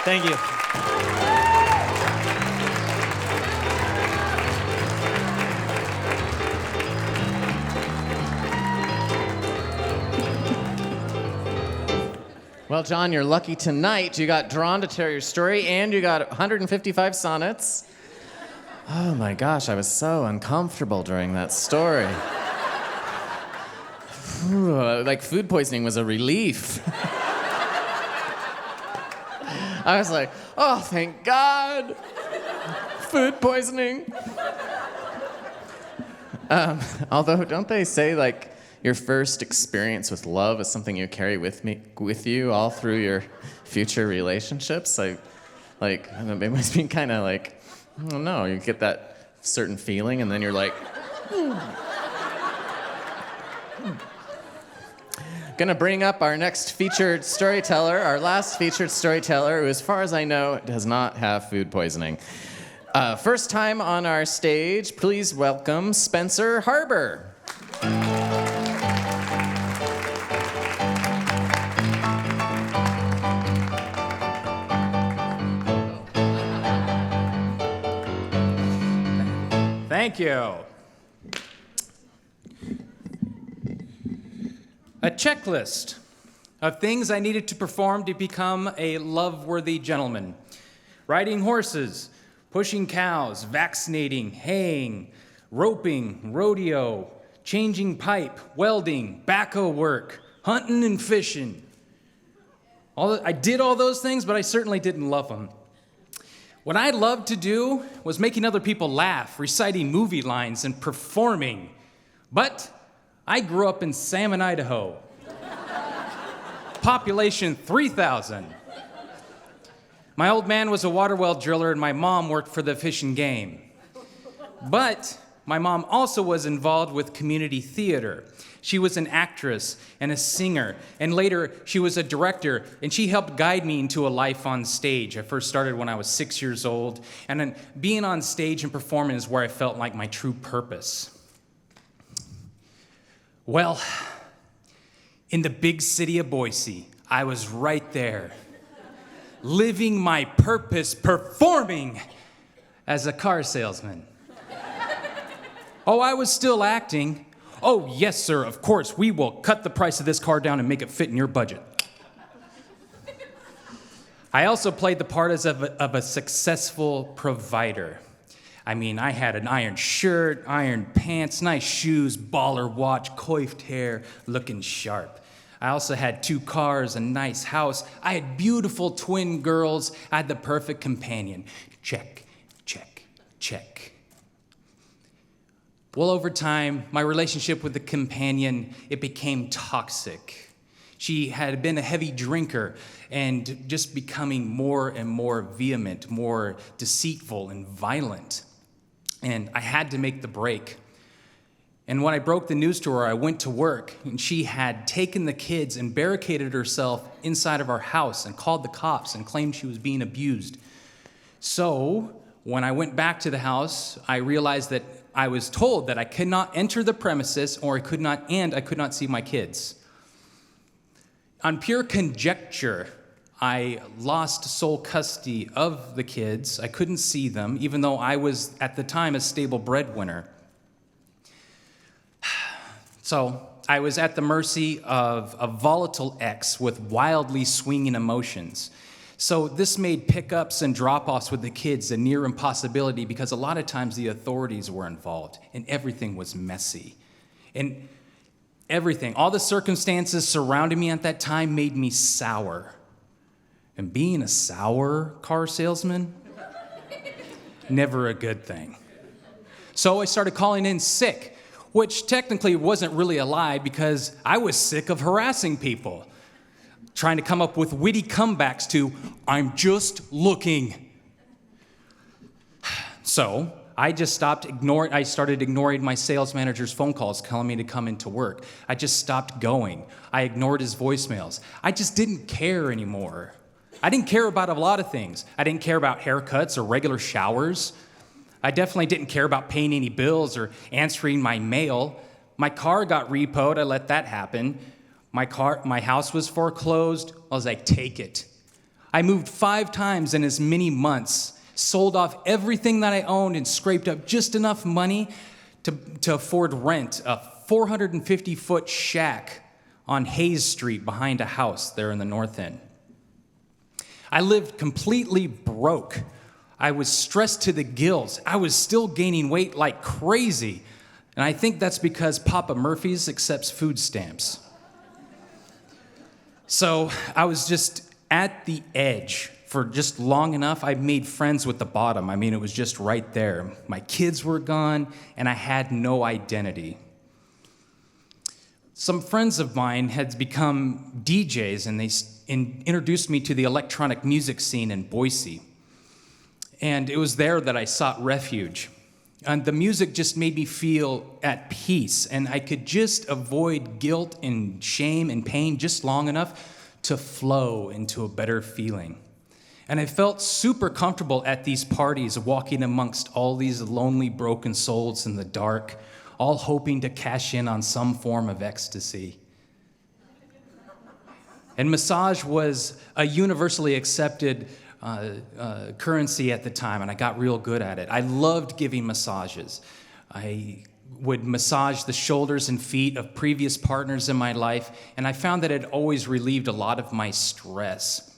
Thank you. Well, John, you're lucky tonight. You got drawn to tell your story, and you got 155 sonnets. Oh my gosh, I was so uncomfortable during that story. Food poisoning was a relief. I was like, oh, thank God. Food poisoning. Although, don't they say, your first experience with love is something you carry with you all through your future relationships? I don't know, it must be kind of I don't know, you get that certain feeling, and then you're like, Gonna bring up our next featured storyteller, our last featured storyteller, who, as far as I know, does not have food poisoning. First time on our stage, please welcome Spencer Harbor. Thank you. A checklist of things I needed to perform to become a love-worthy gentleman. Riding horses, pushing cows, vaccinating, haying, roping, rodeo, changing pipe, welding, backhoe work, hunting and fishing. I did all those things, but I certainly didn't love them. What I loved to do was making other people laugh, reciting movie lines, and performing. But I grew up in Salmon, Idaho. Population 3,000. My old man was a water well driller, and my mom worked for the Fish and Game. But my mom also was involved with community theater. She was an actress and a singer, and later she was a director, and she helped guide me into a life on stage. I first started when I was 6 years old, and then being on stage and performing is where I felt like my true purpose. Well, in the big city of Boise, I was right there, living my purpose, performing as a car salesman. Oh, I was still acting. "Oh, yes, sir, of course, we will cut the price of this car down and make it fit in your budget." I also played the part of a successful provider. I mean, I had an iron shirt, iron pants, nice shoes, baller watch, coiffed hair, looking sharp. I also had 2 cars, a nice house. I had beautiful twin girls. I had the perfect companion. Check, check, check. Well, over time, my relationship with the companion, it became toxic. She had been a heavy drinker and just becoming more and more vehement, more deceitful and violent. And I had to make the break. And when I broke the news to her, I went to work, and she had taken the kids and barricaded herself inside of our house and called the cops and claimed she was being abused. So when I went back to the house, I realized that I was told that I could not enter the premises or I could not see my kids. On pure conjecture, I lost sole custody of the kids. I couldn't see them, even though I was, at the time, a stable breadwinner. So I was at the mercy of a volatile ex with wildly swinging emotions. So this made pickups and drop-offs with the kids a near impossibility because a lot of times the authorities were involved and everything was messy. And everything, all the circumstances surrounding me at that time made me sour. And being a sour car salesman, never a good thing. So I started calling in sick, which technically wasn't really a lie because I was sick of harassing people, trying to come up with witty comebacks to, "I'm just looking." So I started ignoring my sales manager's phone calls telling me to come into work. I just stopped going. I ignored his voicemails. I just didn't care anymore. I didn't care about a lot of things. I didn't care about haircuts or regular showers. I definitely didn't care about paying any bills or answering my mail. My car got repoed. I let that happen. My house was foreclosed. I was like, take it. I moved 5 times in as many months, sold off everything that I owned and scraped up just enough money to afford rent, a 450-foot shack on Hayes Street behind a house there in the North End. I lived completely broke. I was stressed to the gills. I was still gaining weight like crazy. And I think that's because Papa Murphy's accepts food stamps. So I was just at the edge for just long enough. I made friends with the bottom. I mean, it was just right there. My kids were gone, and I had no identity. Some friends of mine had become DJs, and they introduced me to the electronic music scene in Boise. And it was there that I sought refuge. And the music just made me feel at peace, and I could just avoid guilt and shame and pain just long enough to flow into a better feeling. And I felt super comfortable at these parties, walking amongst all these lonely, broken souls in the dark, all hoping to cash in on some form of ecstasy. And massage was a universally accepted currency at the time, and I got real good at it. I loved giving massages. I would massage the shoulders and feet of previous partners in my life, and I found that it always relieved a lot of my stress.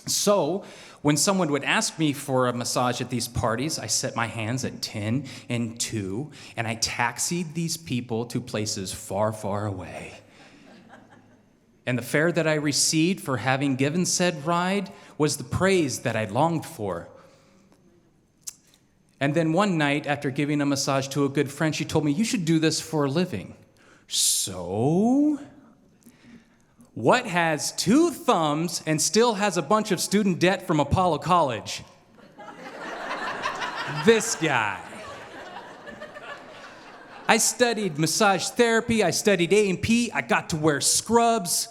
So when someone would ask me for a massage at these parties, I set my hands at 10 and 2, and I taxied these people to places far, far away. And the fare that I received for having given said ride was the praise that I longed for. And then one night, after giving a massage to a good friend, she told me, "You should do this for a living." So, what has 2 thumbs and still has a bunch of student debt from Apollo College? This guy. I studied massage therapy, I studied A&P, I got to wear scrubs,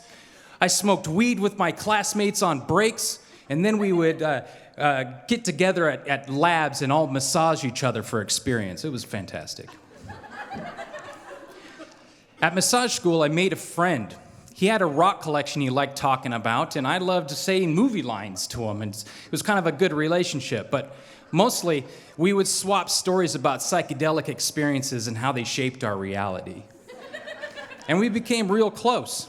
I smoked weed with my classmates on breaks, and then we would get together at labs and all massage each other for experience. It was fantastic. At massage school, I made a friend. He had a rock collection he liked talking about, and I loved saying movie lines to him, and it was kind of a good relationship, but mostly we would swap stories about psychedelic experiences and how they shaped our reality. and we became real close.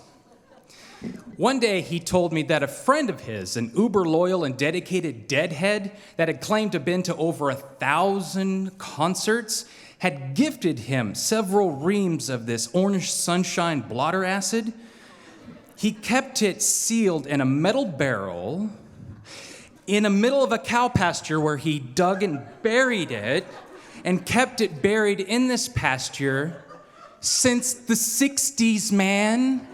One day, he told me that a friend of his, an uber-loyal and dedicated deadhead that had claimed to have been to over 1,000 concerts, had gifted him several reams of this orange sunshine blotter acid. He kept it sealed in a metal barrel in the middle of a cow pasture where he dug and buried it and kept it buried in this pasture since the 60s, man.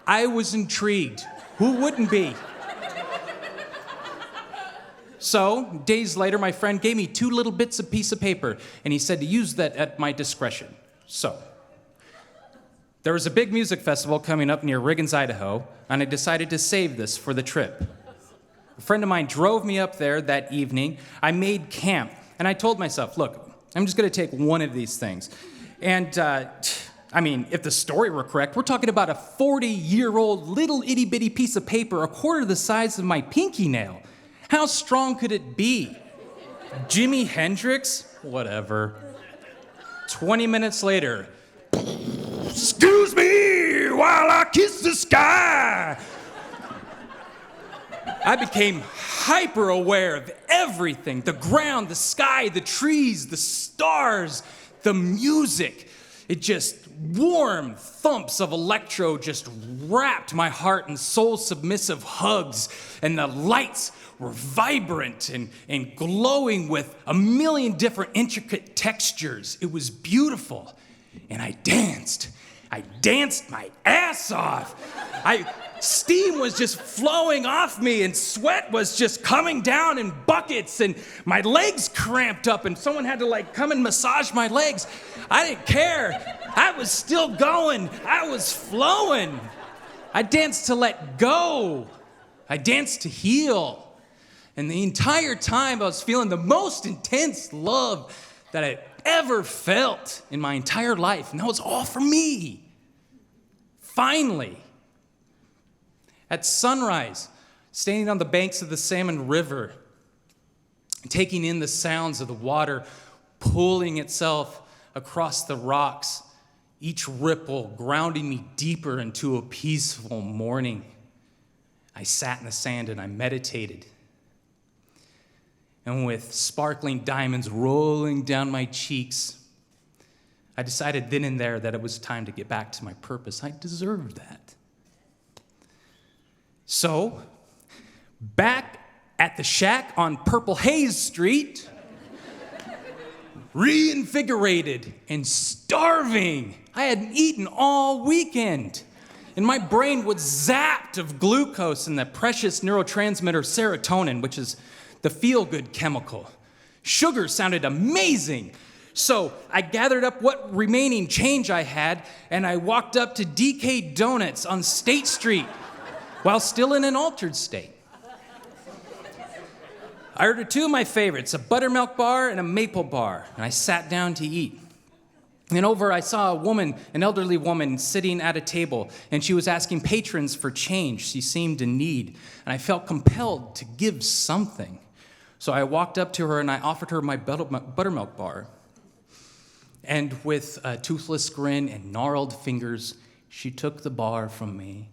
I was intrigued. Who wouldn't be? So, days later, my friend gave me 2 little bits of piece of paper, and he said to use that at my discretion. So, there was a big music festival coming up near Riggins, Idaho, and I decided to save this for the trip. A friend of mine drove me up there that evening. I made camp, and I told myself, look, I'm just going to take one of these things. And, if the story were correct, we're talking about a 40-year-old little itty-bitty piece of paper, a quarter the size of my pinky nail. How strong could it be? Jimi Hendrix? Whatever. 20 minutes later, excuse me while I kiss the sky. I became hyper aware of everything, the ground, the sky, the trees, the stars, the music. It just warm thumps of electro just wrapped my heart in soul submissive hugs, and the lights were vibrant and glowing with a million different intricate textures. It was beautiful, and I danced my ass off. Steam was just flowing off me, and sweat was just coming down in buckets, and my legs cramped up, and someone had to come and massage my legs. I didn't care. I was still going. I was flowing. I danced to let go. I danced to heal. And the entire time I was feeling the most intense love that I ever felt in my entire life, and that was all for me. Finally, at sunrise, standing on the banks of the Salmon River, taking in the sounds of the water pulling itself across the rocks, each ripple grounding me deeper into a peaceful morning. I sat in the sand and I meditated. And with sparkling diamonds rolling down my cheeks, I decided then and there that it was time to get back to my purpose. I deserved that. So, back at the shack on Purple Haze Street, reinvigorated and starving. I hadn't eaten all weekend. And my brain was zapped of glucose and the precious neurotransmitter serotonin, which is the feel-good chemical. Sugar sounded amazing. So I gathered up what remaining change I had, and I walked up to DK Donuts on State Street while still in an altered state. I ordered 2 of my favorites, a buttermilk bar and a maple bar, and I sat down to eat. And over I saw a woman, an elderly woman, sitting at a table, and she was asking patrons for change. She seemed in need, and I felt compelled to give something. So I walked up to her and I offered her my buttermilk bar. And with a toothless grin and gnarled fingers, she took the bar from me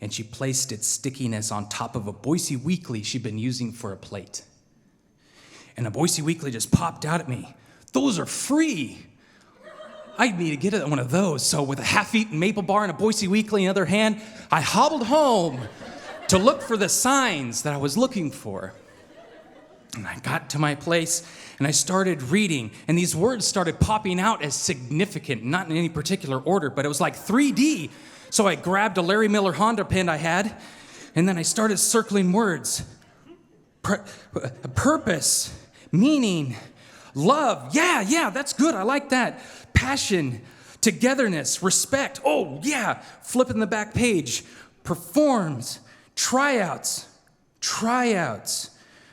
and she placed its stickiness on top of a Boise Weekly she'd been using for a plate. And a Boise Weekly just popped out at me. Those are free. I need to get one of those. So with a half-eaten maple bar and a Boise Weekly in the other hand, I hobbled home to look for the signs that I was looking for. And I got to my place and I started reading, and these words started popping out as significant, not in any particular order, but it was like 3D. So I grabbed a Larry Miller Honda pen I had, and then I started circling words. Purpose, meaning, love. Yeah, that's good. I like that. Passion, togetherness, respect. Oh, yeah. Flipping the back page. Performs, tryouts.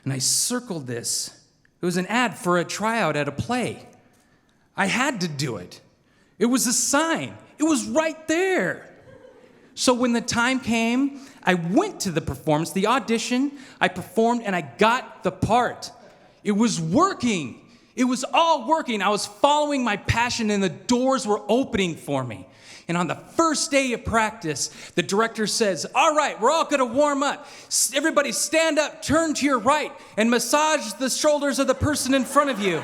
And I circled this. It was an ad for a tryout at a play. I had to do it. It was a sign. It was right there. So when the time came, I went to the performance, the audition, I performed, and I got the part. It was working. It was all working. I was following my passion, and the doors were opening for me. And on the first day of practice, the director says, all right, we're all going to warm up. Everybody stand up, turn to your right, and massage the shoulders of the person in front of you.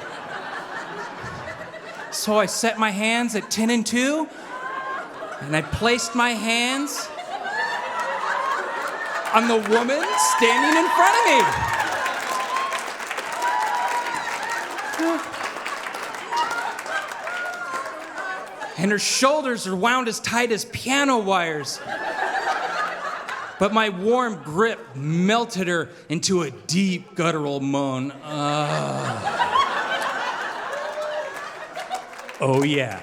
So I set my hands at 10 and 2, and I placed my hands on the woman standing in front of me. And her shoulders are wound as tight as piano wires. But my warm grip melted her into a deep guttural moan. Oh yeah.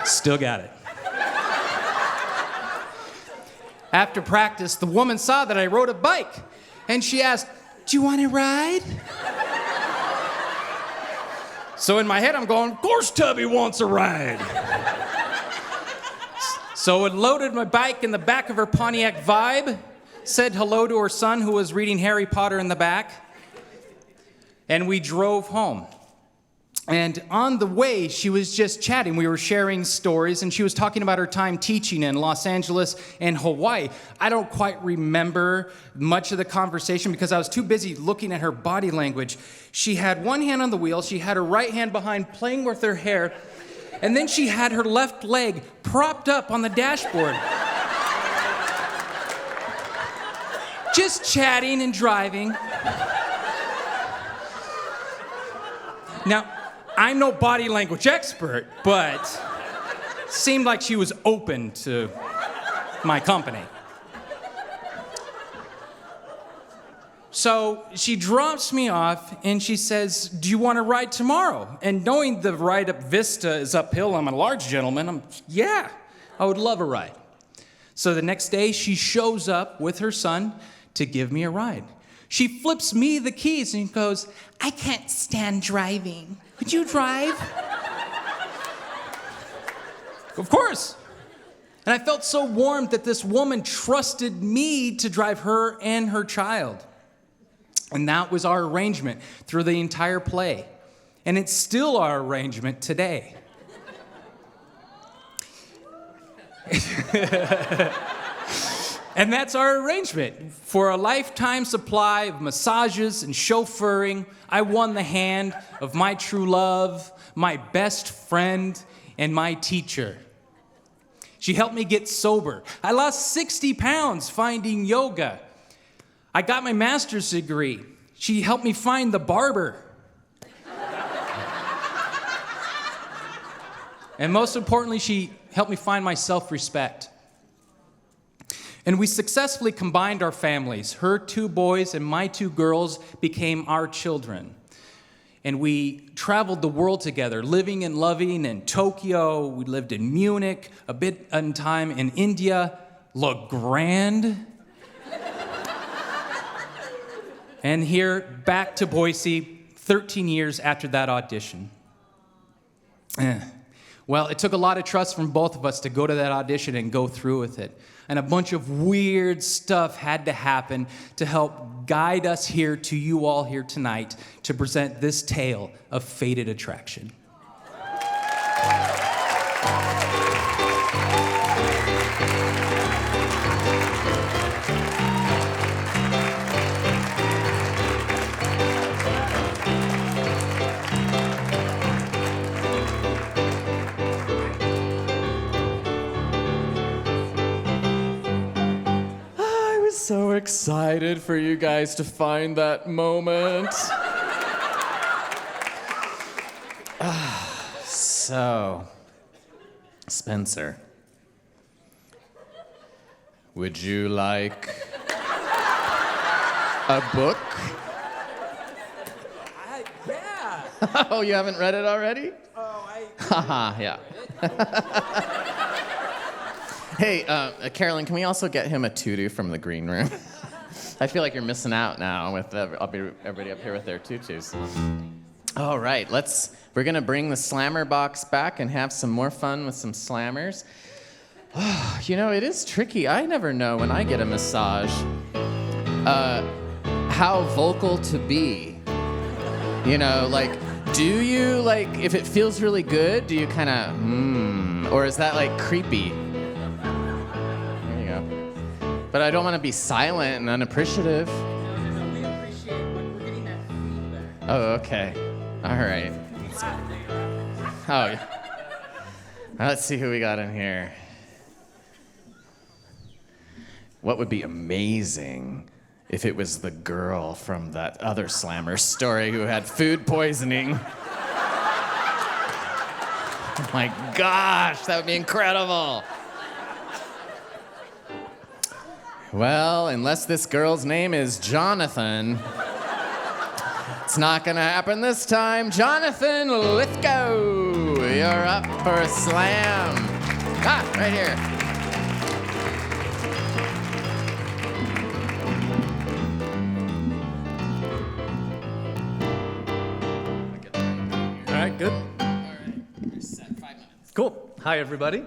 Still got it. After practice, the woman saw that I rode a bike, and she asked, do you want to ride? So in my head, I'm going, of course Tubby wants a ride. So I loaded my bike in the back of her Pontiac Vibe, said hello to her son who was reading Harry Potter in the back, and we drove home. And on the way, she was just chatting. We were sharing stories, and she was talking about her time teaching in Los Angeles and Hawaii. I don't quite remember much of the conversation because I was too busy looking at her body language. She had one hand on the wheel, she had her right hand behind playing with her hair, and then she had her left leg propped up on the dashboard. Just chatting and driving. Now, I'm no body language expert, but seemed like she was open to my company. So she drops me off and she says, do you want to ride tomorrow? And knowing the ride up Vista is uphill, I'm a large gentleman, yeah, I would love a ride. So the next day she shows up with her son to give me a ride. She flips me the keys and goes, I can't stand driving. Would you drive? Of course. And I felt so warm that this woman trusted me to drive her and her child. And that was our arrangement through the entire play. And it's still our arrangement today. And that's our arrangement. For a lifetime supply of massages and chauffeuring, I won the hand of my true love, my best friend, and my teacher. She helped me get sober. I lost 60 pounds finding yoga. I got my master's degree. She helped me find the barber. And most importantly, she helped me find my self-respect. And we successfully combined our families. Her 2 boys and my 2 girls became our children. And we traveled the world together, living and loving in Tokyo. We lived in Munich, a bit in time in India, Le Grand. And here, back to Boise, 13 years after that audition. Well, it took a lot of trust from both of us to go to that audition and go through with it. And a bunch of weird stuff had to happen to help guide us here to you all here tonight to present this tale of fated attraction. So excited for you guys to find that moment. So, Spencer, would you like a book? Yeah. Oh, you haven't read it already? Haha, yeah. Hey, Carolyn, can we also get him a tutu from the green room? I feel like you're missing out now with everybody up here with their tutus. All right, we're gonna bring the slammer box back and have some more fun with some slammers. Oh, you know, it is tricky. I never know when I get a massage how vocal to be. You know, like, do you, like, if it feels really good, do you kind of, or is that, like, creepy? There you go. But I don't want to be silent and unappreciative. No, we appreciate when we're getting that feedback. Oh, okay. All right. Oh, yeah. Let's see who we got in here. What would be amazing if it was the girl from that other Slammer story who had food poisoning? Oh my gosh, that would be incredible. Well, unless this girl's name is Jonathan, it's not gonna happen this time. Jonathan Lithgow, you're up for a slam. Ah, right here. All right, good. Cool. Hi, everybody.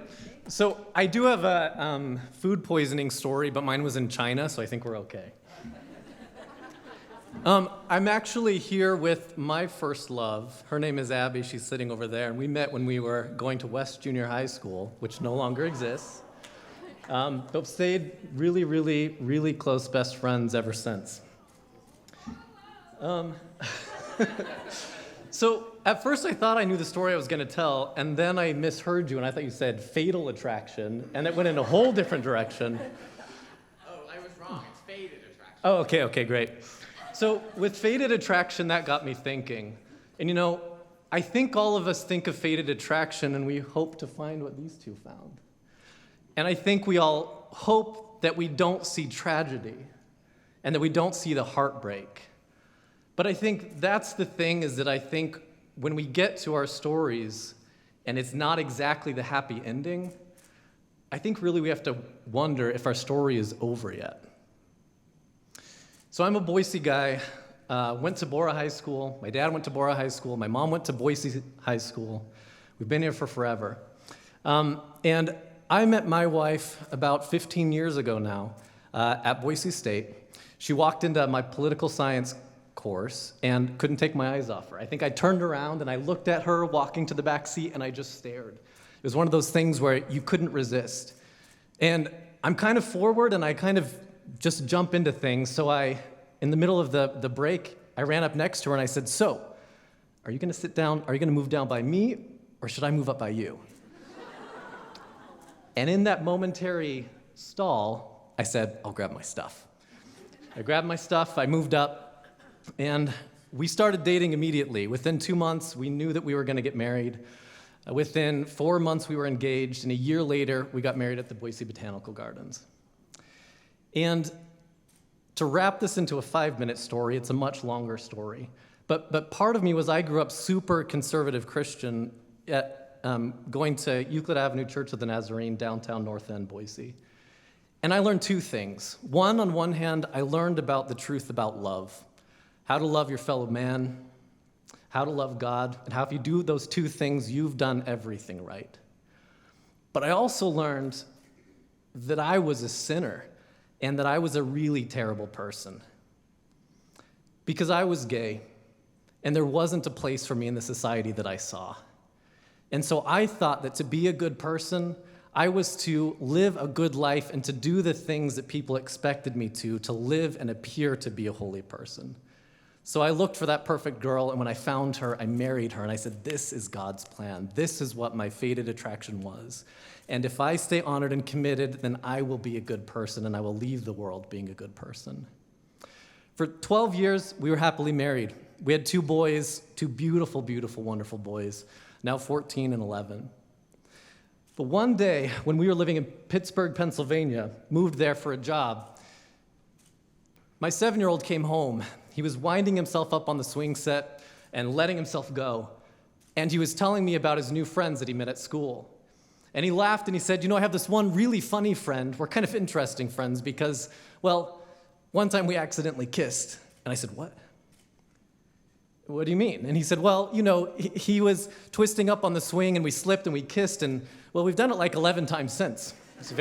So I do have a food poisoning story, but mine was in China, so I think we're okay. I'm actually here with my first love. Her name is Abby. She's sitting over there, and we met when we were going to West Junior High School, which no longer exists. But stayed really, really, really close best friends ever since. So at first I thought I knew the story I was going to tell, and then I misheard you, and I thought you said fatal attraction, and it went in a whole different direction. Oh, I was wrong. It's faded attraction. Oh, okay, great. So with fated attraction, that got me thinking. And you know, I think all of us think of fated attraction, and we hope to find what these two found. And I think we all hope that we don't see tragedy, and that we don't see the heartbreak. But I think that's the thing, is that I think when we get to our stories and it's not exactly the happy ending, I think really we have to wonder if our story is over yet. So I'm a Boise guy, went to Bora High School. My dad went to Bora High School. My mom went to Boise High School. We've been here for forever. And I met my wife about 15 years ago now at Boise State. She walked into my political science course and couldn't take my eyes off her. I think I turned around and I looked at her walking to the back seat and I just stared. It was one of those things where you couldn't resist. And I'm kind of forward and I kind of just jump into things. So in the middle of the break, I ran up next to her and I said, "So, are you gonna sit down, are you gonna move down by me or should I move up by you?" And in that momentary stall, I said, "I'll grab my stuff." I grabbed my stuff, I moved up, and we started dating immediately. Within 2 months, we knew that we were going to get married. Within 4 months, we were engaged, and a year later, we got married at the Boise Botanical Gardens. And to wrap this into a 5-minute story, it's a much longer story. But part of me was I grew up super conservative Christian at going to Euclid Avenue Church of the Nazarene, downtown North End, Boise. And I learned 2 things. One, on one hand, I learned about the truth about love. How to love your fellow man, how to love God, and how if you do those 2 things, you've done everything right. But I also learned that I was a sinner and that I was a really terrible person. Because I was gay, and there wasn't a place for me in the society that I saw. And so I thought that to be a good person, I was to live a good life and to do the things that people expected me to live and appear to be a holy person. So I looked for that perfect girl, and when I found her, I married her, and I said, this is God's plan. This is what my fated attraction was. And if I stay honored and committed, then I will be a good person, and I will leave the world being a good person. For 12 years, we were happily married. We had 2 boys, 2 beautiful, beautiful, wonderful boys, now 14 and 11. But one day, when we were living in Pittsburgh, Pennsylvania, moved there for a job, my 7-year-old came home. He was winding himself up on the swing set and letting himself go. And he was telling me about his new friends that he met at school. And he laughed and he said, "You know, I have this one really funny friend. We're kind of interesting friends because, well, one time we accidentally kissed." And I said, "What? What do you mean?" And he said, "Well, you know, he was twisting up on the swing and we slipped and we kissed and, well, we've done it like 11 times since." He's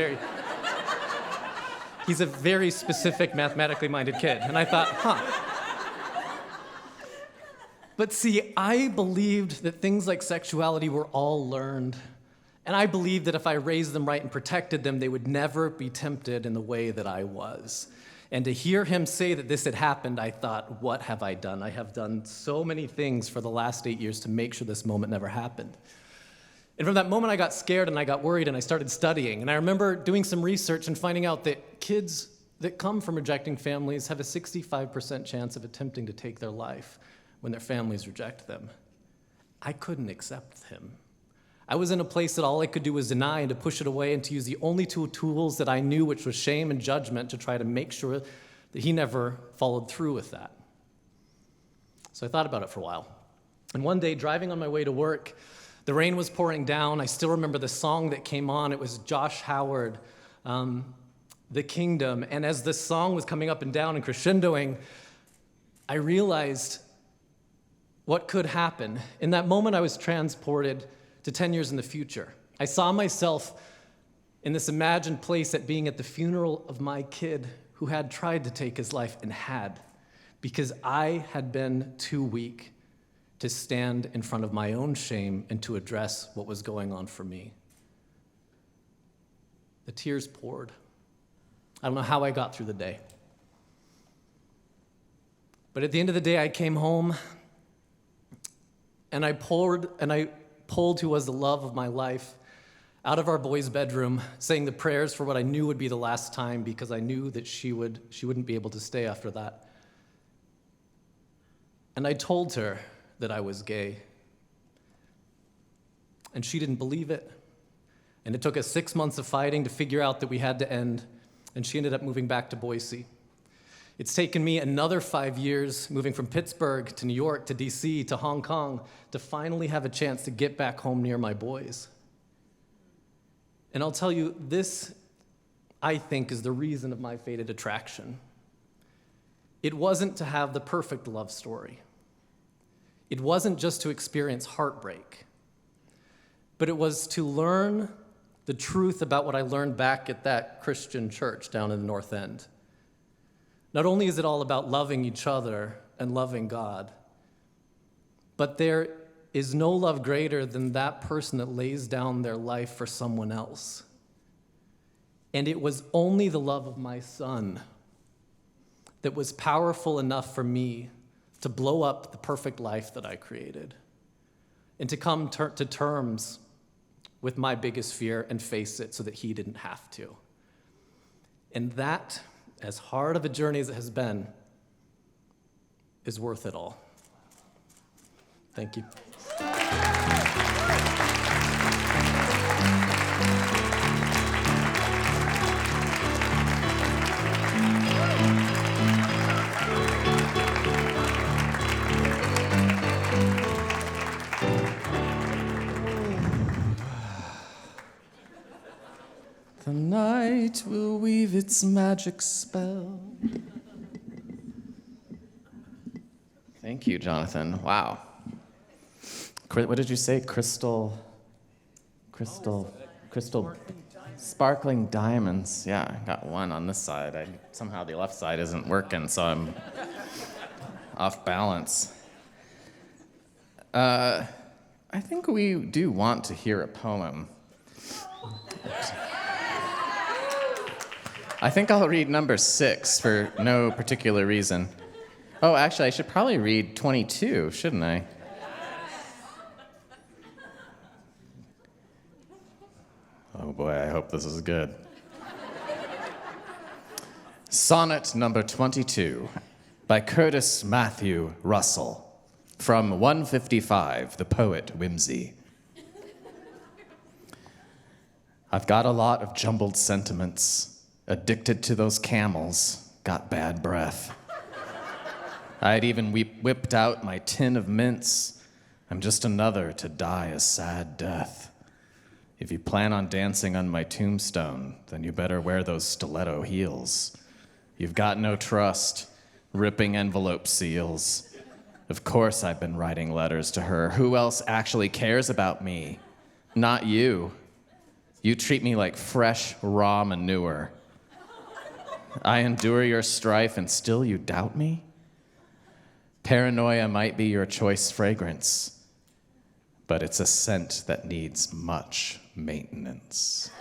a very specific, mathematically minded kid. And I thought, But see, I believed that things like sexuality were all learned. And I believed that if I raised them right and protected them, they would never be tempted in the way that I was. And to hear him say that this had happened, I thought, what have I done? I have done so many things for the last 8 years to make sure this moment never happened. And from that moment, I got scared and I got worried and I started studying. And I remember doing some research and finding out that kids that come from rejecting families have a 65% chance of attempting to take their life when their families reject them. I couldn't accept him. I was in a place that all I could do was deny and to push it away and to use the only two tools that I knew, which was shame and judgment, to try to make sure that he never followed through with that. So I thought about it for a while. And one day, driving on my way to work, the rain was pouring down. I still remember the song that came on. It was Josh Howard, The Kingdom. And as this song was coming up and down and crescendoing, I realized what could happen. In that moment, I was transported to 10 years in the future. I saw myself in this imagined place at being at the funeral of my kid who had tried to take his life and had, because I had been too weak to stand in front of my own shame and to address what was going on for me. The tears poured. I don't know how I got through the day. But at the end of the day, I came home and I pulled who was the love of my life out of our boy's bedroom, saying the prayers for what I knew would be the last time, because I knew that she wouldn't be able to stay after that. And I told her that I was gay. And she didn't believe it. And it took us 6 months of fighting to figure out that we had to end, and she ended up moving back to Boise. It's taken me another 5 years, moving from Pittsburgh to New York to DC to Hong Kong, to finally have a chance to get back home near my boys. And I'll tell you, this, I think, is the reason of my fated attraction. It wasn't to have the perfect love story. It wasn't just to experience heartbreak, but it was to learn the truth about what I learned back at that Christian church down in the North End. Not only is it all about loving each other and loving God, but there is no love greater than that person that lays down their life for someone else. And it was only the love of my son that was powerful enough for me to blow up the perfect life that I created and to come to terms with my biggest fear and face it so that he didn't have to. And that, as hard of a journey as it has been, is worth it all. Thank you. The night will weave its magic spell. Thank you, Jonathan. Wow. What did you say? Crystal, sparkling diamonds. Yeah, I got one on this side. Somehow the left side isn't working, so I'm off balance. I think we do want to hear a poem. I think I'll read number 6 for no particular reason. Oh, actually, I should probably read 22, shouldn't I? Oh boy, I hope this is good. Sonnet number 22 by Curtis Matthew Russell, from 155, The Poet Whimsy. I've got a lot of jumbled sentiments. Addicted to those camels, got bad breath. I'd even whipped out my tin of mints. I'm just another to die a sad death. If you plan on dancing on my tombstone, then you better wear those stiletto heels. You've got no trust, ripping envelope seals. Of course I've been writing letters to her. Who else actually cares about me? Not you. You treat me like fresh, raw manure. I endure your strife and still you doubt me? Paranoia might be your choice fragrance, but it's a scent that needs much maintenance.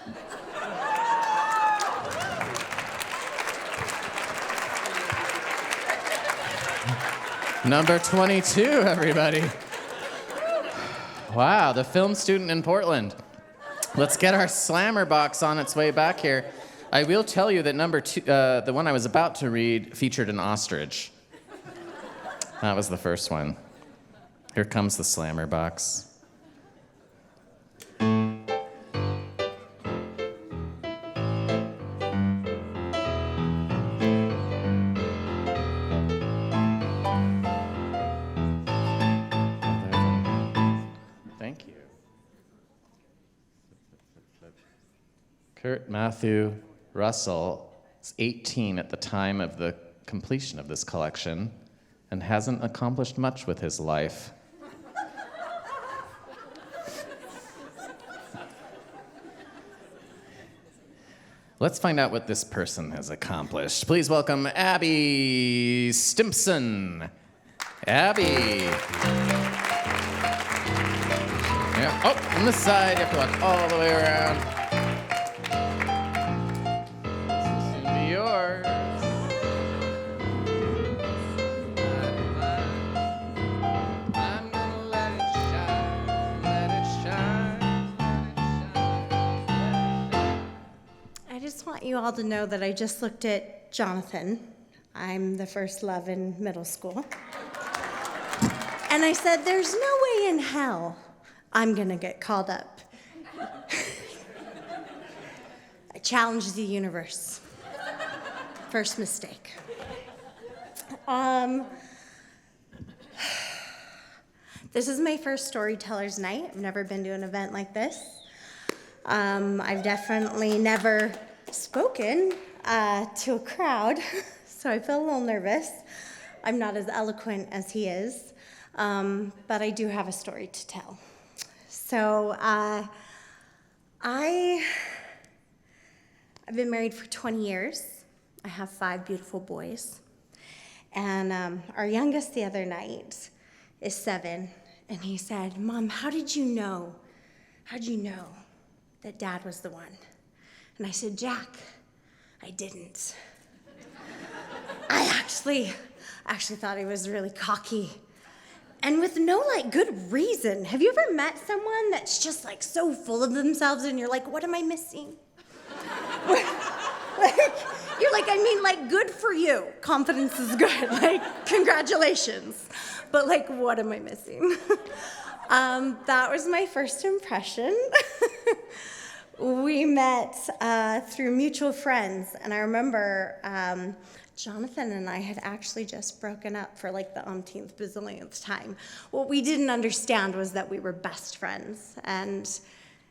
Number 22, everybody. Wow, the film student in Portland. Let's get our slammer box on its way back here. I will tell you that number 2, the one I was about to read, featured an ostrich. That was the first one. Here comes the slammer box. Thank you. Kurt Matthew Russell is 18 at the time of the completion of this collection and hasn't accomplished much with his life. Let's find out what this person has accomplished. Please welcome Abby Stimpson. Abby. Yeah. Oh, on this side, you have to walk all the way around. This will soon be yours. I'm gonna let it shine, let it shine, let it shine. I just want you all to know that I just looked at Jonathan. I'm the first love in middle school. And I said, there's no way in hell I'm gonna get called up. I challenged the universe. First mistake. This is my first storyteller's night. I've never been to an event like this. I've definitely never spoken to a crowd, so I feel a little nervous. I'm not as eloquent as he is, but I do have a story to tell. So I've been married for 20 years. I have 5 beautiful boys. And our youngest the other night is 7, and he said, Mom, how did you know that Dad was the one? And I said, Jack, I didn't. I actually thought he was really cocky. And with no, good reason. Have you ever met someone that's just, so full of themselves and you're like, what am I missing? You're like, good for you. Confidence is good. Congratulations. But, what am I missing? That was my first impression. We met through mutual friends, and I remember Jonathan and I had actually just broken up for the umpteenth bazillionth time. What we didn't understand was that we were best friends, and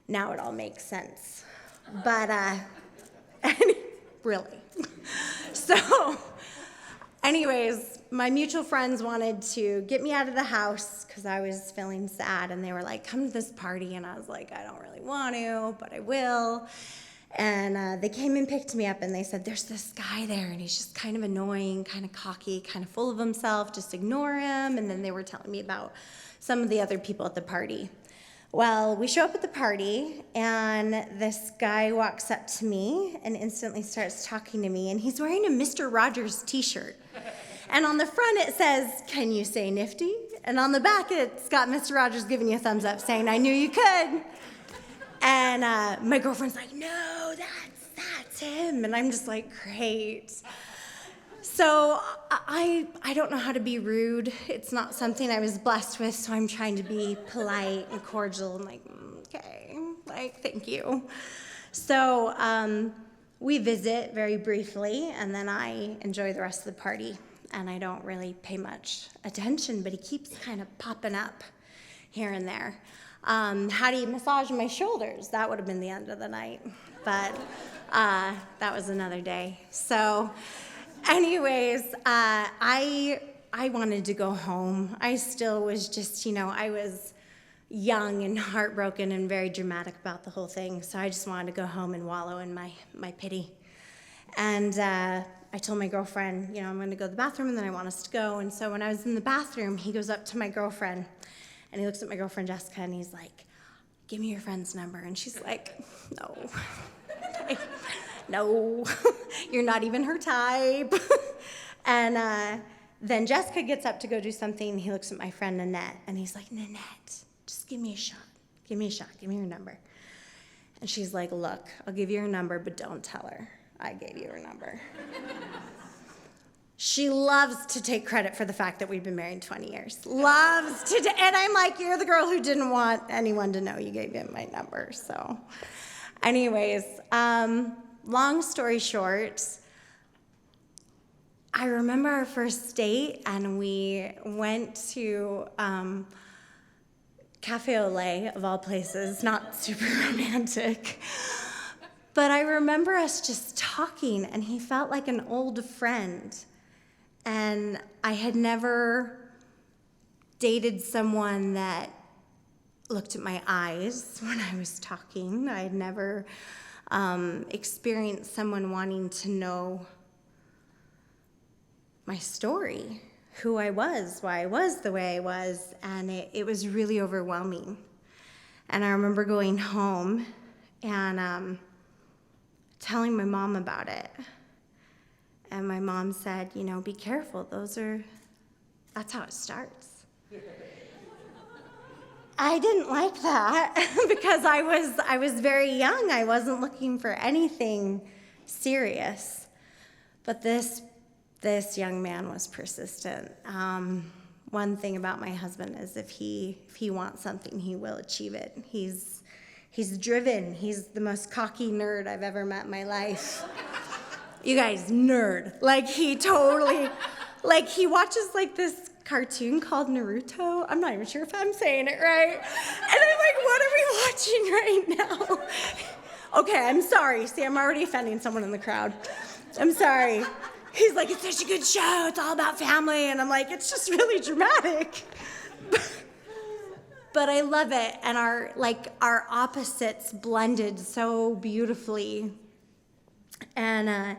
now it all makes sense. But, really. So, anyways, my mutual friends wanted to get me out of the house because I was feeling sad, and they were like, come to this party, and I was like, I don't really want to, but I will. And they came and picked me up, and they said, there's this guy there, and he's just kind of annoying, kind of cocky, kind of full of himself, just ignore him. And then they were telling me about some of the other people at the party. Well, we show up at the party, and this guy walks up to me and instantly starts talking to me, and he's wearing a Mr. Rogers t-shirt. And on the front it says, can you say nifty? And on the back it's got Mr. Rogers giving you a thumbs up saying, I knew you could. And my girlfriend's like, no, that's him. And I'm just like, great. So I don't know how to be rude. It's not something I was blessed with, so I'm trying to be polite and cordial and okay, thank you. So we visit very briefly, and then I enjoy the rest of the party, and I don't really pay much attention, but he keeps kind of popping up here and there. How do you massage my shoulders? That would have been the end of the night, but that was another day. So anyways, I wanted to go home. I still was just, I was young and heartbroken and very dramatic about the whole thing, so I just wanted to go home and wallow in my pity. And I told my girlfriend, I'm going to go to the bathroom, and then I want us to go. And so when I was in the bathroom, he goes up to my girlfriend, and he looks at my girlfriend, Jessica, and he's like, give me your friend's number. And she's like, no. No, you're not even her type. And then Jessica gets up to go do something, and he looks at my friend Nanette, and he's like, Nanette, just give me a shot. Give me a shot. Give me your number. And she's like, look, I'll give you her number, but don't tell her I gave you her number. She loves to take credit for the fact that we've been married 20 years. Loves to, and I'm like, you're the girl who didn't want anyone to know you gave him my number. So anyways, long story short, I remember our first date, and we went to Cafe au Lait, of all places, not super romantic. But I remember us just talking, and he felt like an old friend. And I had never dated someone that looked at my eyes when I was talking. I had never experienced someone wanting to know my story, who I was, why I was the way I was, and it was really overwhelming. And I remember going home and telling my mom about it. And my mom said, be careful, that's how it starts. I didn't like that because I was very young. I wasn't looking for anything serious. But this young man was persistent. One thing about my husband is if he wants something, he will achieve it. He's driven. He's the most cocky nerd I've ever met in my life. You guys, nerd. He watches this cartoon called Naruto. I'm not even sure if I'm saying it right. And I'm like, what are we watching right now? Okay, I'm sorry. See, I'm already offending someone in the crowd. I'm sorry. He's like, it's such a good show. It's all about family. And I'm like, it's just really dramatic. But I love it. And our opposites blended so beautifully. And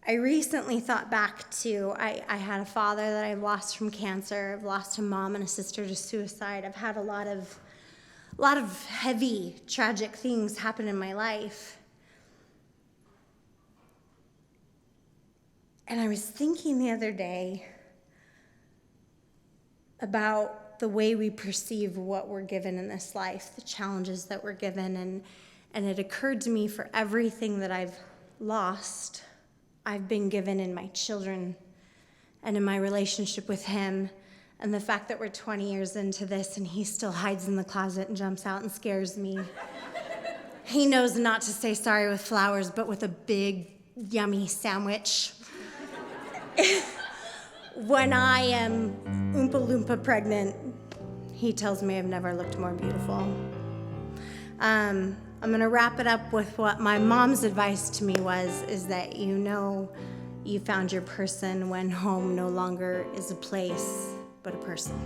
I recently thought back to, I had a father that I've lost from cancer. I've lost a mom and a sister to suicide. I've had a lot of heavy, tragic things happen in my life. And I was thinking the other day about the way we perceive what we're given in this life, the challenges that we're given, and it occurred to me for everything that I've lost, I've been given in my children and in my relationship with him, and the fact that we're 20 years into this and he still hides in the closet and jumps out and scares me. He knows not to say sorry with flowers, but with a big, yummy sandwich. When I am Oompa Loompa pregnant, he tells me I've never looked more beautiful. I'm gonna wrap it up with what my mom's advice to me is that you found your person when home no longer is a place, but a person.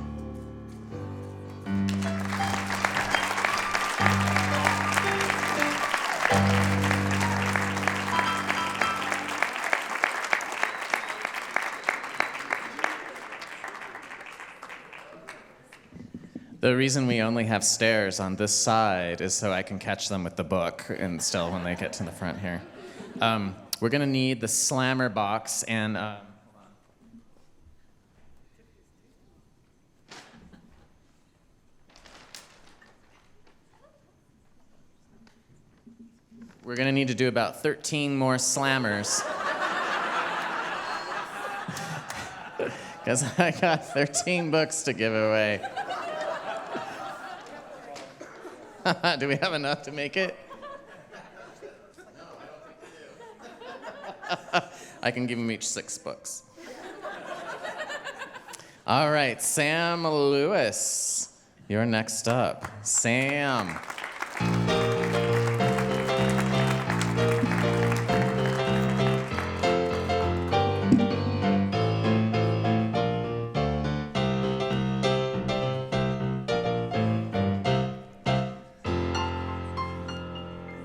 The reason we only have stairs on this side is so I can catch them with the book and still when they get to the front here. We're gonna need the slammer box and we're gonna need to do about 13 more slammers. Because I got 13 books to give away. Do we have enough to make it? No, I don't think we do. I can give them each 6 books. All right, Sam Lewis, you're next up. Sam.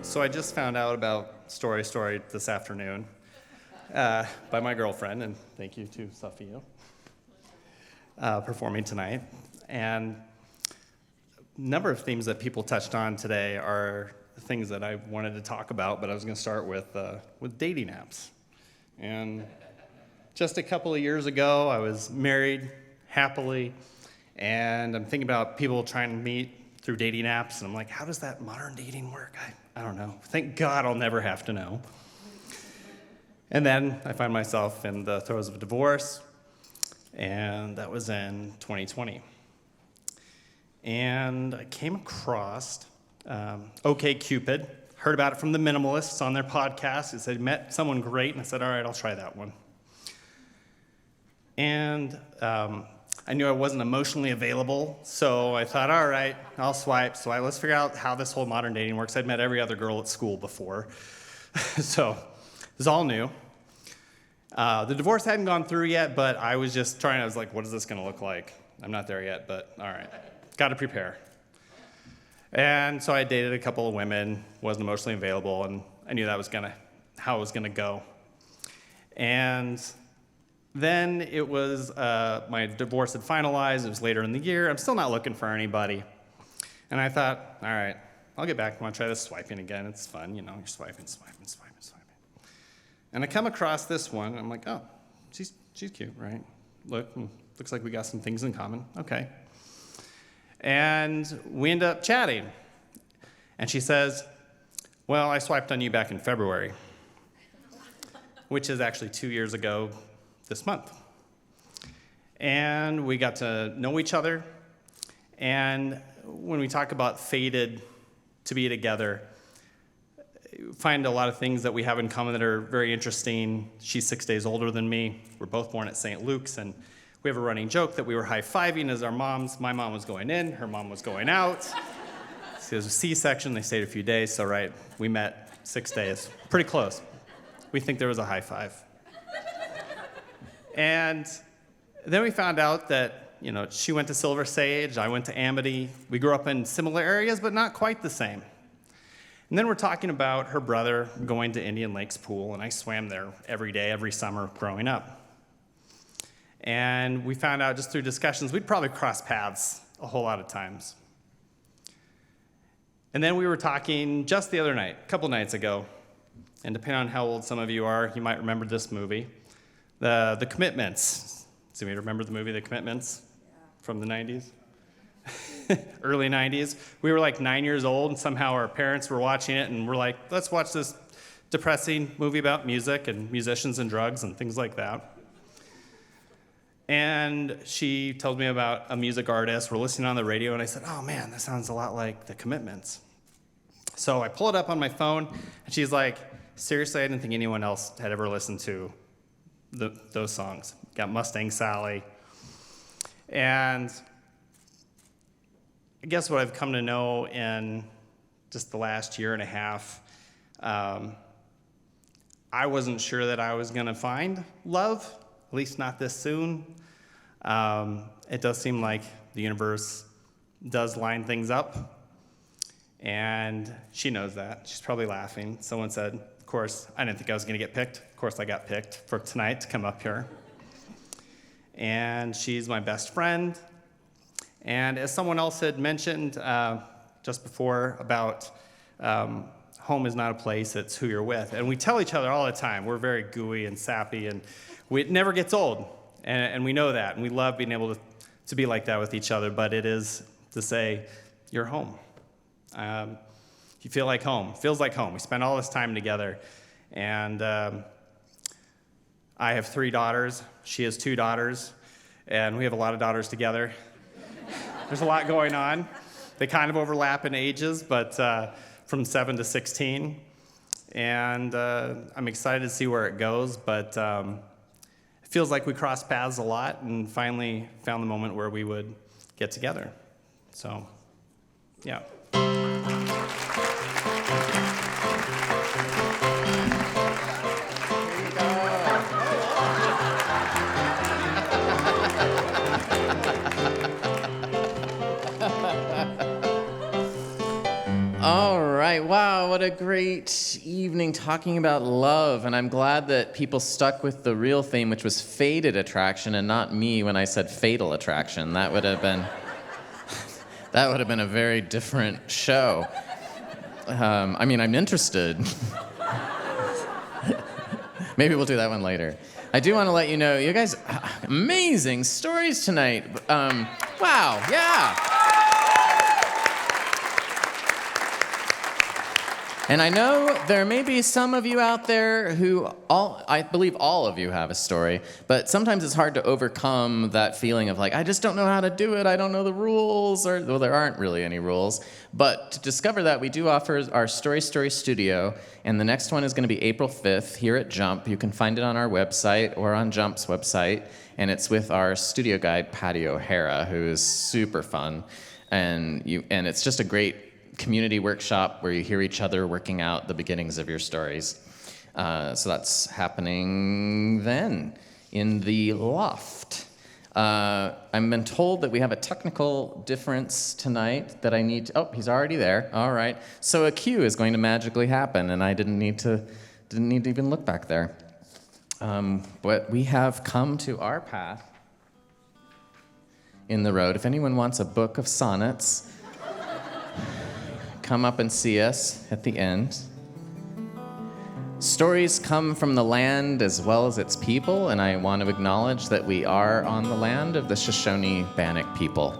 So I just found out about Story this afternoon. by my girlfriend, and thank you to Safiyah performing tonight. And a number of themes that people touched on today are things that I wanted to talk about, but I was going to start with dating apps. And just a couple of years ago, I was married happily, and I'm thinking about people trying to meet through dating apps, and I'm like, how does that modern dating work? I don't know. Thank God I'll never have to know. And then I find myself in the throes of a divorce, and that was in 2020. And I came across OkCupid, heard about it from the Minimalists on their podcast. It said, met someone great, and I said, all right, I'll try that one. And I knew I wasn't emotionally available, so I thought, all right, I'll swipe. So let's figure out how this whole modern dating works. I'd met every other girl at school before, so it was all new. The divorce hadn't gone through yet, but I was just trying. I was like, what is this going to look like? I'm not there yet, but all right, got to prepare. And so I dated a couple of women, wasn't emotionally available, and I knew that was how it was gonna go. And then it was, my divorce had finalized, it was later in the year, I'm still not looking for anybody. And I thought, all right, I'll get back, I wanna try this swiping again, it's fun, you're swiping. And I come across this one, and I'm like, oh, she's cute, right? Looks like we got some things in common, okay. And we end up chatting. And she says, well, I swiped on you back in February, which is actually 2 years ago this month. And we got to know each other. And when we talk about fated to be together, find a lot of things that we have in common that are very interesting. She's 6 days older than me. We're both born at St. Luke's, and we have a running joke that we were high-fiving as our moms. My mom was going in, her mom was going out. So it was a C-section, they stayed a few days, so right, we met 6 days. Pretty close. We think there was a high five. And then we found out that, she went to Silver Sage, I went to Amity. We grew up in similar areas, but not quite the same. And then we're talking about her brother going to Indian Lakes Pool, and I swam there every day, every summer growing up. And we found out just through discussions, we'd probably cross paths a whole lot of times. And then we were talking just the other night, a couple nights ago, and depending on how old some of you are, you might remember this movie, The Commitments. Does anybody remember the movie The Commitments from the 90s? Early 90s. We were like 9 years old, and somehow our parents were watching it, and we're like, let's watch this depressing movie about music and musicians and drugs and things like that. And she told me about a music artist. We're listening on the radio, and I said, oh man, that sounds a lot like The Commitments. So I pull it up on my phone, and she's like, seriously, I didn't think anyone else had ever listened to those songs. Got Mustang Sally. And I guess what I've come to know in just the last year and a half, I wasn't sure that I was gonna find love, at least not this soon. It does seem like the universe does line things up, and she knows that. She's probably laughing. Someone said, of course, I didn't think I was gonna get picked. Of course I got picked for tonight to come up here. And she's my best friend. And as someone else had mentioned just before about home is not a place, it's who you're with. And we tell each other all the time, we're very gooey and sappy, and it never gets old. And we know that, and we love being able to be like that with each other, but it is to say, you're home. You feel like home, feels like home. We spend all this time together, and I have 3 daughters, she has 2 daughters, and we have a lot of daughters together. There's a lot going on. They kind of overlap in ages, but from 7 to 16, and I'm excited to see where it goes, but it feels like we crossed paths a lot and finally found the moment where we would get together. So, yeah. All right. Wow, what a great evening talking about love. And I'm glad that people stuck with the real theme, which was fated attraction, and not me when I said fatal attraction. That would have been a very different show. I'm interested. Maybe we'll do that one later. I do want to let you know, you guys, amazing stories tonight. Wow, yeah. And I know there may be some of you out there who, I believe all of you have a story, but sometimes it's hard to overcome that feeling of like, I just don't know how to do it, I don't know the rules, or well, there aren't really any rules. But to discover that, we do offer our Story Studio, and the next one is going to be April 5th here at Jump. You can find it on our website or on Jump's website, and it's with our studio guide, Patty O'Hara, who is super fun. And it's just a great community workshop where you hear each other working out the beginnings of your stories. So that's happening then in the loft. I've been told that we have a technical difference tonight that I need to, oh, he's already there. All right. So a cue is going to magically happen, and I didn't need to even look back there. But we have come to our path in the road. If anyone wants a book of sonnets, come up and see us at the end. Stories come from the land as well as its people, and I want to acknowledge that we are on the land of the Shoshone-Bannock people.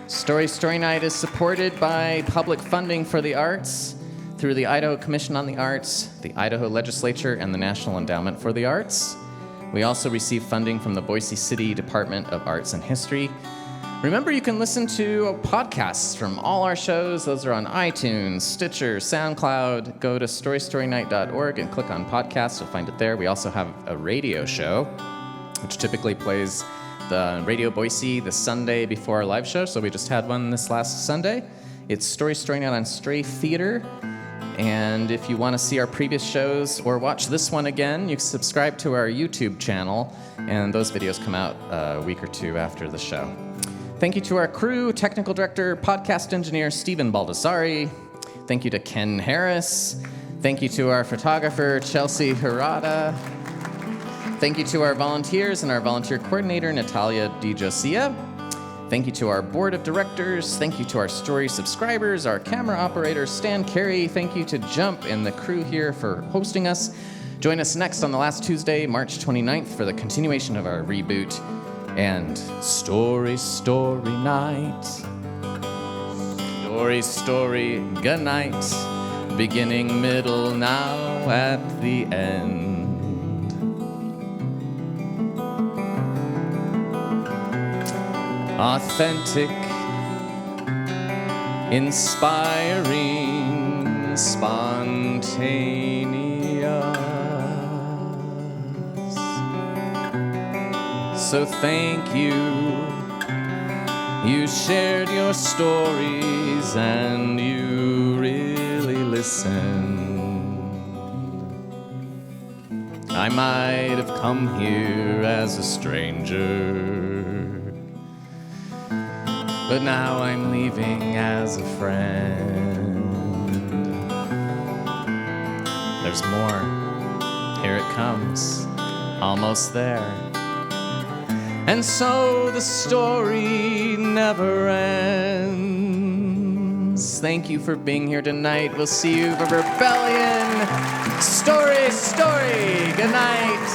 Story Night is supported by public funding for the arts through the Idaho Commission on the Arts, the Idaho Legislature, and the National Endowment for the Arts. We also receive funding from the Boise City Department of Arts and History. Remember, you can listen to podcasts from all our shows. Those are on iTunes, Stitcher, SoundCloud. Go to storynight.org and click on podcasts. You'll find it there. We also have a radio show, which typically plays the Radio Boise the Sunday before our live show. So we just had one this last Sunday. It's Story Night on Stray Theater. And if you want to see our previous shows or watch this one again, you can subscribe to our YouTube channel. And those videos come out a week or two after the show. Thank you to our crew, technical director, podcast engineer, Stephen Baldessari. Thank you to Ken Harris. Thank you to our photographer, Chelsea Hirata. Thank you to our volunteers and our volunteer coordinator, Natalia DiJosia. Thank you to our board of directors. Thank you to our story subscribers, our camera operator, Stan Carey. Thank you to Jump and the crew here for hosting us. Join us next on the last Tuesday, March 29th, for the continuation of our reboot and Story Night. Story, good night. Beginning, middle, now at the end. Authentic, inspiring, spontaneous. So thank you. You shared your stories and you really listened. I might have come here as a stranger, but now I'm leaving as a friend. There's more. Here it comes. Almost there. And so the story never ends. Thank you for being here tonight. We'll see you for Rebellion. Story. Good night.